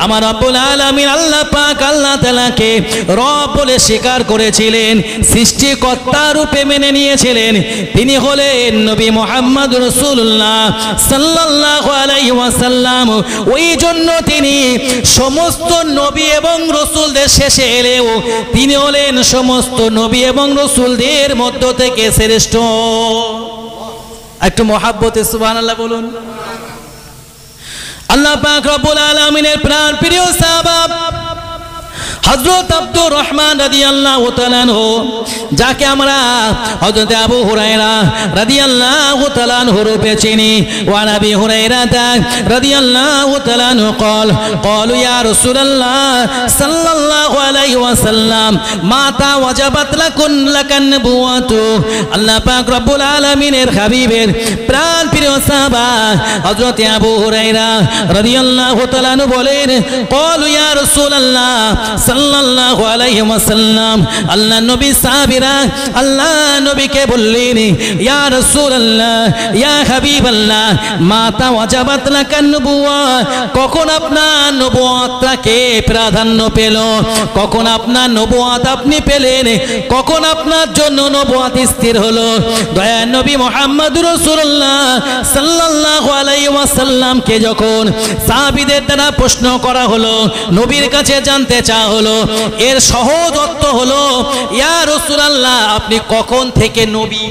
Speaker 1: আমার রব্বুল আলামিন আল্লাহ পাক আল্লাহ তাআলাকে রব বলে স্বীকার করেছিলেন, সৃষ্টিকর্তা রূপে মেনে নিয়েছিলেন, তিনি হলেন নবী মুহাম্মদ রাসূলুল্লাহ সাল্লাল্লাহু আলাইহি ওয়াসাল্লাম। ওই জন্য তিনি সমস্ত নবী এবং রাসূলদের শেষে এলেও তিনি হলেন সমস্ত নবী এবং রাসূলদের মধ্য থেকে শ্রেষ্ঠ। একটু মহব্বতে সুবহানাল্লাহ বলুন। আল্লাহ পাক রব্বুল আলামিনের প্রাণ প্রিয় সাহাবা হযরত আব্দুর রহমান রাদিয়াল্লাহু তাআলা আনহু, যাকে আমরা হযরত আবু হুরায়রা রাদিয়াল্লাহু তাআলা আনহু রূপে চিনি, ওয়া আবি হুরায়রা রাদিয়াল্লাহু তাআলা আনহু ক্বালু ইয়া রাসূলুল্লাহ সাল্লাল্লাহু আলাইহি ওয়াসাল্লাম মাতা ওয়াজাবাত লাকান নবুওয়াতু। আল্লাহ পাক রব্বুল আলামিনের হাবিবের প্রাণ প্রিয় সাহাবা হযরত আবু হুরায়রা রাদিয়াল্লাহু তাআলা আনহু বলেন, ক্বালু ইয়া রাসূলুল্লাহ সাল্লাল্লাহু আলাইহি ওয়াসাল্লাম, আল্লাহ নবী সাহাবীরা আল্লাহ নবীকে বললেন, ইয়া রাসূলুল্লাহ ইয়া হাবিবাল্লাহ মাতা ওয়াজাবাত লাকান নবুওয়া, কখন আপনার নবুয়তটাকে প্রাধান্য পেল, কখন আপনার নবুয়ত আপনি পেলেন, কখন আপনার জন্য নবুয়ত স্থির হলো? দয়ার নবী মুহাম্মদুর রাসূলুল্লাহ সাল্লাল্লাহু আলাইহি ওয়াসাল্লামকে যখন সাহাবীদের দ্বারা প্রশ্ন করা হলো, নবীর কাছে জানতে চাওয়া হলো, এর সহজ অর্থ হলো, ইয়া রাসূলুল্লাহ আপনি কখন থেকে নবী?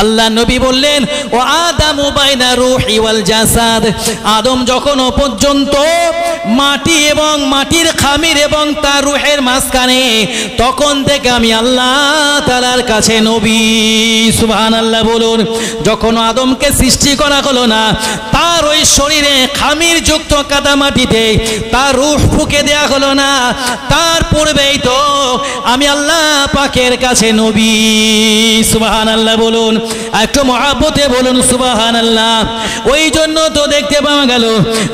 Speaker 1: আল্লাহ নবী বললেন, ও আদামু বাইনা রূহি ওয়াল জাসাদ, আদম যখন পর্যন্ত মাটি এবং মাটির খামির এবং তার রূহের মাঝখানে, তখন থেকে আমি আল্লাহ তাআলার কাছে নবী। সুবহানাল্লাহ বলুন। যখন আদমকে সৃষ্টি করা হলো না, তার ওই শরীরে খামির যুক্ত কাদা মাটিতে তার রূহ ফুঁকে দেয়া হলো না, তার পূর্বেই তো আমি আল্লাহ পাকের কাছে নবী। সুবহানাল্লাহ বলুন। একটু মহব্বতে বলুন সুবহানাল্লাহ। ওই জন্য তো দেখতে পাওয়া গেল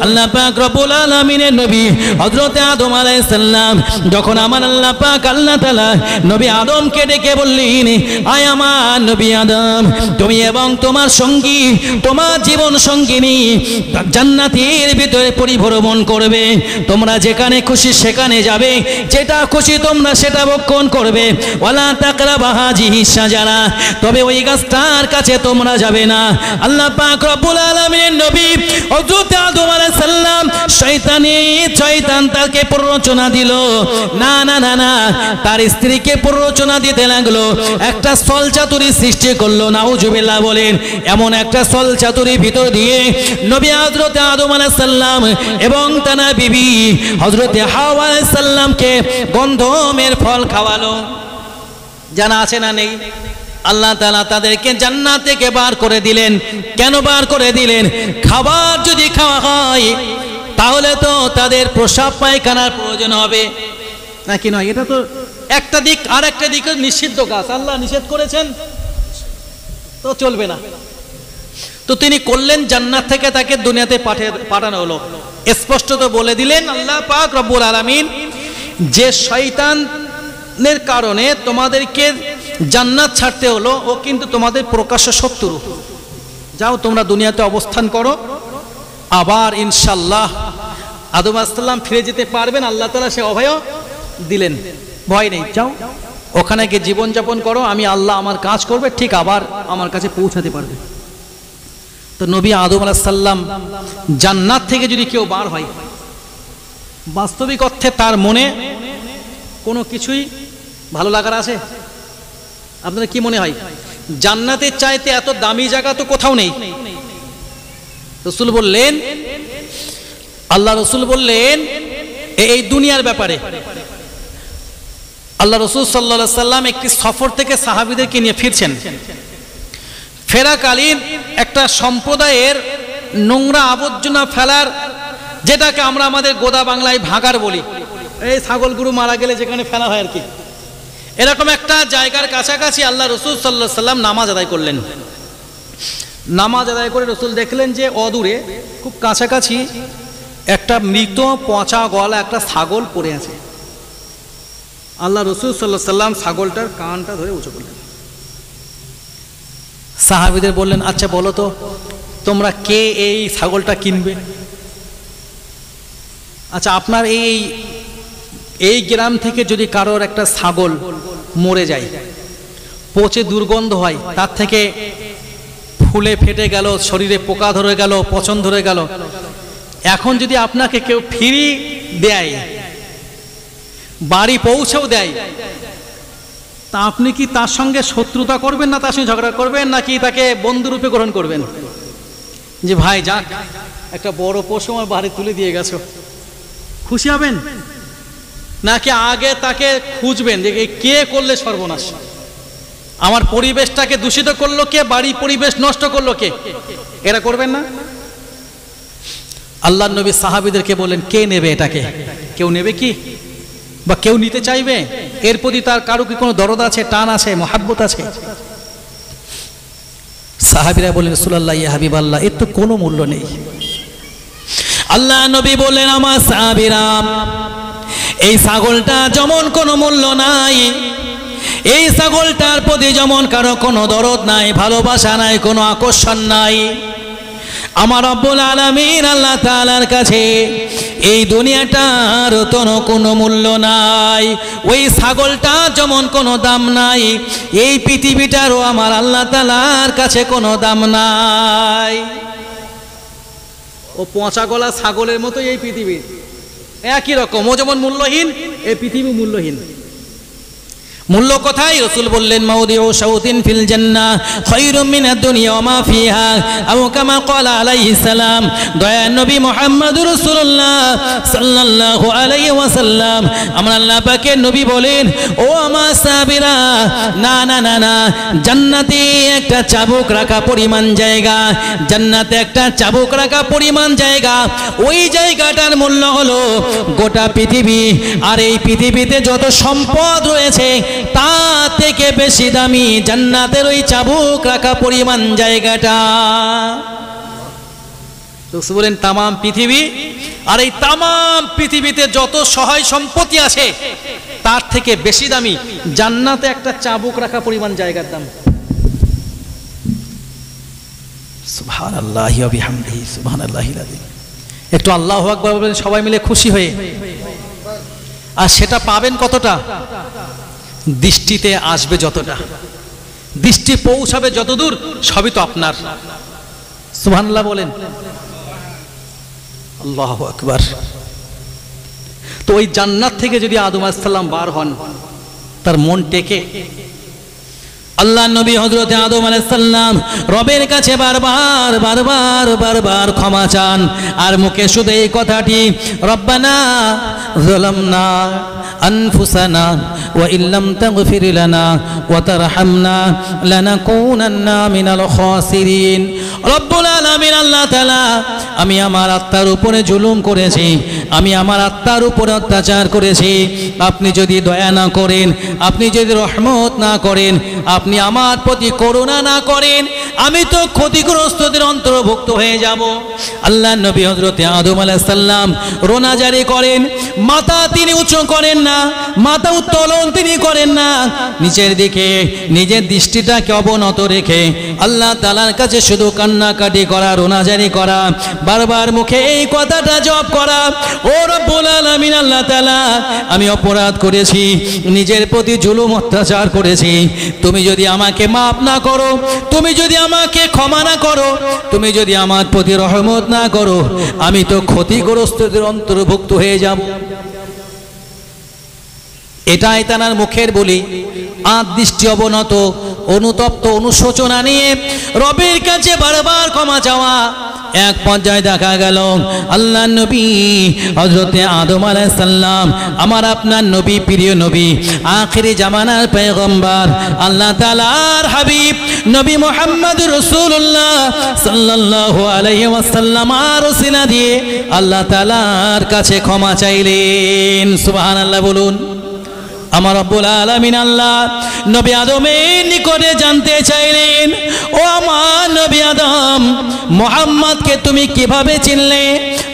Speaker 1: আল্লাহ পাক রব্বুল আলামিনের নবী হযরত আদম আলাইহিস সালাম যখন আমার আল্লাহ পাক আল্লাহ তাআলা নবী আদমকে ডেকে বললেন, আয় আমার নবী আদম, তুমি এবং তোমার সঙ্গী, তোমার জীবন সঙ্গিনী জান্নাতের ভিতরে পরিভ্রমণ করবে, তোমরা যেখানে খুশি সেখানে যাবে, যেটা খুশি তোমরা সেটা ভক্ষণ করবে। ওয়ালা তাকরাবা হাযিহি শাজারা, তবে ওই গাছটার কাছে তোমরা যাবে না। আল্লাহ পাক রব্বুল আলামিনের নবী হযরত আদম আলাইহিস সালাম শয়তান তাকে প্ররোচনা দিল, না না না না, তার স্ত্রীকে প্ররোচনা দিতে লাগলো, একটা ছলচাতুরি সৃষ্টি করলো। নাউজুবিল্লাহ বলেন। এমন একটা ছলচাতুরির ভিতর দিয়ে নবী হযরত আদম আলাইহিস সালাম এবং তার বিবি হযরত হাওয়া আলাইহিস সালামকে গন্ধমের ফল খাওয়ালো। জানা আছে না নেই? আল্লাহ তাআলা তাদেরকে জান্নাত থেকে বার করে দিলেন। কেন বার করে দিলেন? খাবার যদি খাওয়া হয় তাহলে তো তাদের প্রসাব পায়খানার প্রয়োজন হবে নাকি নয়? এটা তো একটা দিক, আর একটা দিক নিষিদ্ধ কাজ, আল্লাহ নিষেধ করেছেন তো চলবে না। তো তিনি করলেন, জান্নাত থেকে তাকে দুনিয়াতে পাঠানো হলো। স্পষ্ট তো বলে দিলেন আল্লাহ পাক রব্বুল আলামিন, যে শয়তানের কারণে তোমাদেরকে জান্নাত ছাড়তে হলো ও কিন্তু তোমাদের প্রকাশ্য শত্রু। যাও তোমরা দুনিয়াতে অবস্থান করো, আবার ইনশাআল্লাহ আদম আলাইহিস সালাম ফিরে যেতে পারবেন। আল্লাহ তাআলা সে অভয় দিলেন, ভয় নেই, যাও ওখানে গিয়ে জীবনযাপন করো, আমি আল্লাহ আমার কাজ করবে, ঠিক আবার আমার কাছে পৌঁছাতে পারবে। তো নবী আদম আলাইহিস সালাম জান্নাত থেকে যদি কেউ বার হয়, বাস্তবিক অর্থে তার মনে কোনো কিছুই ভালো লাগার আছে? আপনাদের কি মনে হয়? জান্নাতের চাইতে এত দামি জায়গা তো কোথাও নেই। রাসূল বললেন, আল্লাহ রাসূল বললেন এই দুনিয়ার ব্যাপারে। আল্লাহ রাসূল সাল্লাল্লাহু আলাইহি সাল্লাম একটি সফর থেকে সাহাবীদেরকে নিয়ে ফিরছেন। ফেরাকালীন একটা সম্প্রদায়ের নোংরা আবর্জনা ফেলার, যেটাকে আমরা আমাদের গোদা বাংলায় ভাগার বলি, এই ছাগল গরু মারা গেলে যেখানে ফেলা হয় আর কি, এরকম একটা জায়গার কাছাকাছি আল্লাহ রাসূল সাল্লাল্লাহু আলাইহি সাল্লাম নামাজ আদায় করলেন। নামাজ আদায় করে রাসূল দেখলেন যে অদূরে খুব কাছাকাছি একটা মৃত পচা গলা একটা ছাগল পড়ে আছে। আল্লাহ রাসূল সাল্লাল্লাহু আলাইহি সাল্লাম ছাগলটার কানটা ধরে উঁচু করলেন। সাহাবীদের বললেন, আচ্ছা বলো তো তোমরা কে এই ছাগলটা কিনবে? আচ্ছা আপনার এই গ্রাম থেকে যদি কারোর একটা ছাগল মরে যায়, পচে দুর্গন্ধ হয়, তার থেকে ফুলে ফেটে গেল, শরীরে পোকা ধরে গেল, পচন ধরে গেল, এখন যদি আপনাকে কেউ ফ্রি দেয়, বাড়ি পৌঁছেও দেয়, তা আপনি কি তার সঙ্গে শত্রুতা করবেন, না তার সঙ্গে ঝগড়া করবেন, নাকি তাকে বন্ধুরূপে গ্রহণ করবেন? যে ভাই যাক, একটা বড় পশু আমার বাড়ি তুলে দিয়ে গেছো, খুশি হবেন? নাকি আগে তাকে খুঁজবেন যে কে করলে সর্বনাশ, আমার পরিবেশটাকে দূষিত করলো কে, বাড়ি পরিবেশ নষ্ট করলো কে? এরা করবেন না? আল্লাহর নবী সাহাবীদেরকে বললেন, কে নেবে এটাকে? কেউ নেবে কি, বা কেউ নিতে চাইবে? এর প্রতি তার কারো কি কোনো দরদ আছে, টান আছে, মহাব্বত আছে? সাহাবীরা বললেন, রাসূলুল্লাহ ইয়া হাবিবাল্লাহ, এর তো কোনো মূল্য নেই। আল্লাহ নবী বললেন, আমার সাহাবীরা, এই ছাগলটা যেমন কোনো মূল্য নাই, এই ছাগলটার প্রতি যেমন কারো কোনো দরদ নাই, ভালোবাসা নাই, কোনো আকর্ষণ নাই, আমার রব্বুল আলামিন আল্লাহ তাআলার কাছে এই দুনিয়াটার তো কোনো মূল্য নাই। ওই ছাগলটা যেমন কোনো দাম নাই, এই পৃথিবীটারও আমার আল্লাহ তাআলার কাছে কোনো দাম নাই। ও পচা গলা ছাগলের মতো এই পৃথিবী একই রকম, ও যেমন মূল্যহীন, এই পৃথিবী মূল্যহীন। মূল্য কোথায়? রাসূল বললেন, মাউদিউ শাউতিন ফিল জান্নাহ খায়রুম মিনাদ দুনিয়া ওয়া মা ফিহা, আও কামা ক্বালা আলাইহিস সালাম। দয়ার নবী মুহাম্মদুর রাসূলুল্লাহ সাল্লাল্লাহু আলাইহি ওয়াসাল্লাম, আমার আল্লাহ পাকের নবী বলেন, ও আমার সাহাবীরা, না না না না, জান্নাতে একটা চাবুক রাখা পরিমাণ জায়গা, জান্নাতে একটা চাবুক রাখা পরিমাণ জায়গা, ওই জায়গাটার মূল্য হলো গোটা পৃথিবী। আর এই পৃথিবীতে যত সম্পদ রয়েছে তা থেকে বেশি দামি জান্নাতের ওই চাবুক রাখা পরিমাণ জায়গাটা। বলেন তামাম পৃথিবী, আর এই তামাম পৃথিবীতে যত সহায় সম্পত্তি আছে তার থেকে বেশি দামি জান্নাতে একটা চাবুক রাখা পরিমাণ জায়গার দাম। সুবহানাল্লাহি ওয়া বিহামদিহি সুবহানাল্লাহিল আযীম। একটু আল্লাহু আকবার বলবেন সবাই মিলে খুশি হয়ে। আর সেটা পাবেন কতটা? দৃষ্টিতে আসবে যতটা, দৃষ্টি পৌঁছাবে যতদূর, সবই তো আপনার। সুবহানাল্লাহ বলেন, আল্লাহু আকবার। তো ওই জান্নাত থেকে যদি আদম আলাইহিস সালাম বার হন, তার মন টেকে? আল্লাহ নবী হযরত আদম আলাইহিস সালাম রবের কাছে বারবার বারবার বারবার ক্ষমা চান, আর মুখে শুধু এই কথাটি, রব্বানা যালামনা আনফুসানা ওয়া ইল্লাম তাগফির লানা ওয়া তারহামনা লানাকুনান্না মিনাল খাসিরিন। রব্বুল আলামিন আল্লাহ তাআলা, আমি আমার আত্মার উপরে জুলুম করেছি, আমি আমার আত্মার উপরে অত্যাচার করেছি। আপনি যদি দয়া না করেন, আপনি যদি রহমত না করেন, আপনি আমার প্রতি করুণা না করেন, আমি তো ক্ষতিগ্রস্তদের অন্তর্ভুক্ত হয়ে যাব। আল্লাহ নবী হযরত আদম আলাইহিস সালাম রোনা জারি করেন, মাথা তিনি উঁচু করেন না, মাথা উত্তোলন তিনি করেন না, নিচের দিকে নিজের দৃষ্টিটাকে অবনত রেখে আল্লাহ তাআলার কাছে শুধু কান্নাকাটি করা, রোনা জারি করা, বারবার মুখে এই কথাটা জপ করা, ও রব্বুল আলামিন আল্লাহ তাআলা, আমি অপরাধ করেছি, নিজের প্রতি জুলুম অত্যাচার করেছি, তুমি যদি আমাকে মাফ না করো, তুমি যদি আমাকে ক্ষমা না করো, তুমি যদি আমার প্রতি রহমত না করো, আমি তো ক্ষতিগ্রস্তদের অন্তর্ভুক্ত হয়ে যাব। এটাই তার মুখের বলি। আর দৃষ্টি অবনত, অনুতপ্ত, অনুশোচনা নিয়ে রবের কাছে বারবার ক্ষমা চাওয়া। এক পর্যায়ে দেখা গেল আল্লাহ নবী হযরতে আদম আলাইহিস সালাম, আমার আপনার নবী, প্রিয় নবী, আখিরি জামানার পয়গম্বর, আল্লাহ তাআলার হাবিব নবী মুহাম্মদুর রাসূলুল্লাহ সাল্লাল্লাহু আলাইহি ওয়াসাল্লাম আর ওসিলা দিয়ে আল্লাহ তাআলার কাছে ক্ষমা চাইলেন। সুবহানাল্লাহ বলুন। আমার রব্বুল আলামিন আল্লাহ নবী আদমের নিকটে জানতে চাইলেন, ও আমার নবী আদম, মুহাম্মদকে তুমি কিভাবে চিনলে?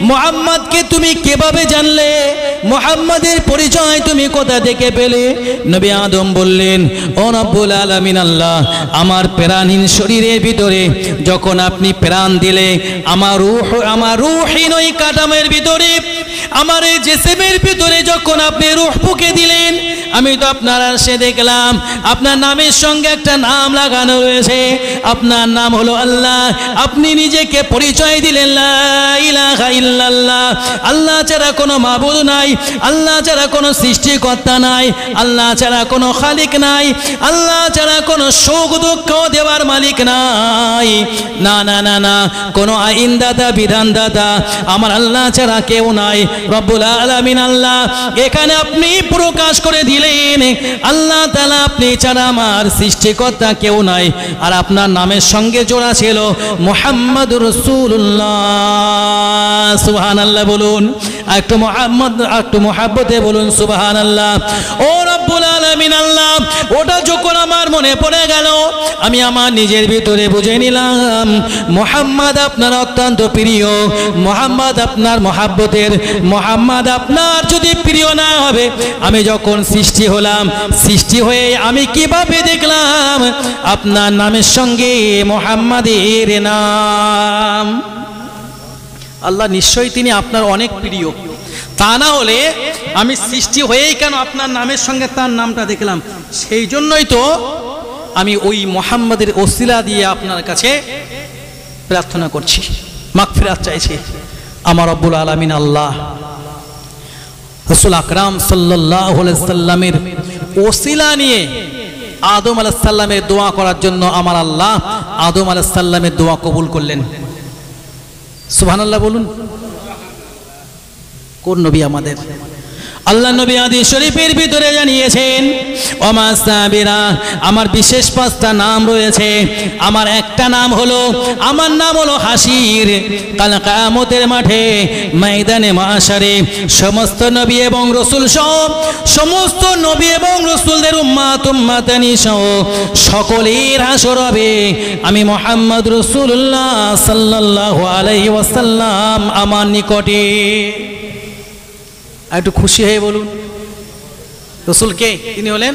Speaker 1: মুহাম্মদকে তুমি কিভাবে জানলে? মুহাম্মদের পরিচয় তুমি কোথা থেকে পেলে? নবী আদম বললেন, ও রব্বুল আলামিন আল্লাহ, আমার প্রাণহীন শরীরের ভিতরে যখন আপনি প্রাণ দিলে, আমার রূহহীন ওই কাঠামোর ভিতরে, আমার এই জিসমের ভিতরে যখন আপনি রূহ ফুঁকে দিলেন, আমি তো আপনার আরশে দেখলাম আপনার নামের সঙ্গে একটা নাম লাগানো রয়েছে, আপনার নাম হলো আল্লাহ। আপনি নিজেকে পরিচয় দিলেন, লা ইলাহা ইল্লাল্লাহ, আল্লাহ ছাড়া কোনো মাবুদ নাই, আল্লাহ ছাড়া কোনো সৃষ্টিকর্তা নাই, আল্লাহ ছাড়া কোনো খালিক নাই, আল্লাহ ছাড়া কোনো সুখ দুঃখ দেওয়ার মালিক নাই, না না না না, কোনো আইনদাতা বিধানদাতা আমার আল্লাহ ছাড়া কেউ নাই। রব্বুল আলামিন আল্লাহ এখানে আপনি প্রকাশ করে দিলেন, আল্লাহ তাআলা আপনি ছাড়া আমার সৃষ্টিকর্তা কেউ নাই, আর আপনার নামের সঙ্গে জোড়া ছিল মুহাম্মাদুর রাসূলুল্লাহ। সুবহানাল্লাহ বলুন। একটু মুহাম্মদ, একটু মুহাব্বতে বলুন সুবহানাল্লাহ। ও রব্বুল আলামিন আল্লাহ, ওটা যখন আমার মনে পড়ে গেল, আমি আমার নিজের ভিতরে বুঝে নিলাম মুহাম্মদ আপনার অত্যন্ত প্রিয়, মুহাম্মদ আপনার মুহাব্বতের, মুহাম্মদ আপনার যদি প্রিয় না হবে, আমি যখন সৃষ্টি হলাম, সৃষ্টি হয়ে আমি কিভাবে দেখলাম আপনার নামের সঙ্গে মুহাম্মাদের নাম? আল্লাহ নিশ্চয়ই তিনি আপনার অনেক প্রিয়, তা না হলে আমি সৃষ্টি হয়েই কেন আপনার নামের সঙ্গে তার নামটা দেখলাম? সেই জন্যই তো আমি ওই মুহাম্মাদের ওসিলা দিয়ে আপনার কাছে প্রার্থনা করছি, মাগফিরাত চাইছি। আমার রব্বুল আলামিন আল্লাহ রাসূল আকরাম সাল্লাল্লাহু আলাইহি সাল্লামের ওসিলা নিয়ে আদম আলাইহিস সালামের দোয়া করার জন্য আমার আল্লাহ আদম আলাইহিস সালামের দোয়া কবুল করলেন। সুবহানাল্লাহ বলুন। কোন নবী আমাদের? আল্লাহ নবী হাদিস শরীফের ভিতরে জানিয়েছেন ওমা সাবিরা, আমার বিশেষ 5টা নাম রয়েছে। আমার একটা নাম হলো, আমার নাম হলো হাসির। কাল কিয়ামতের মাঠে ময়দানে মাশারে সমস্ত নবী এবং রাসূল সহ সমস্ত নবী এবং রাসূলদের উম্মাতানি সহ সকলের হাসর হবে আমি মুহাম্মদ রাসূলুল্লাহ সাল্লাল্লাহু আলাইহি ওয়াসাল্লাম আমার নিকটে। একটু খুশি হয়ে বলুন, রাসূল কে? তিনি হলেন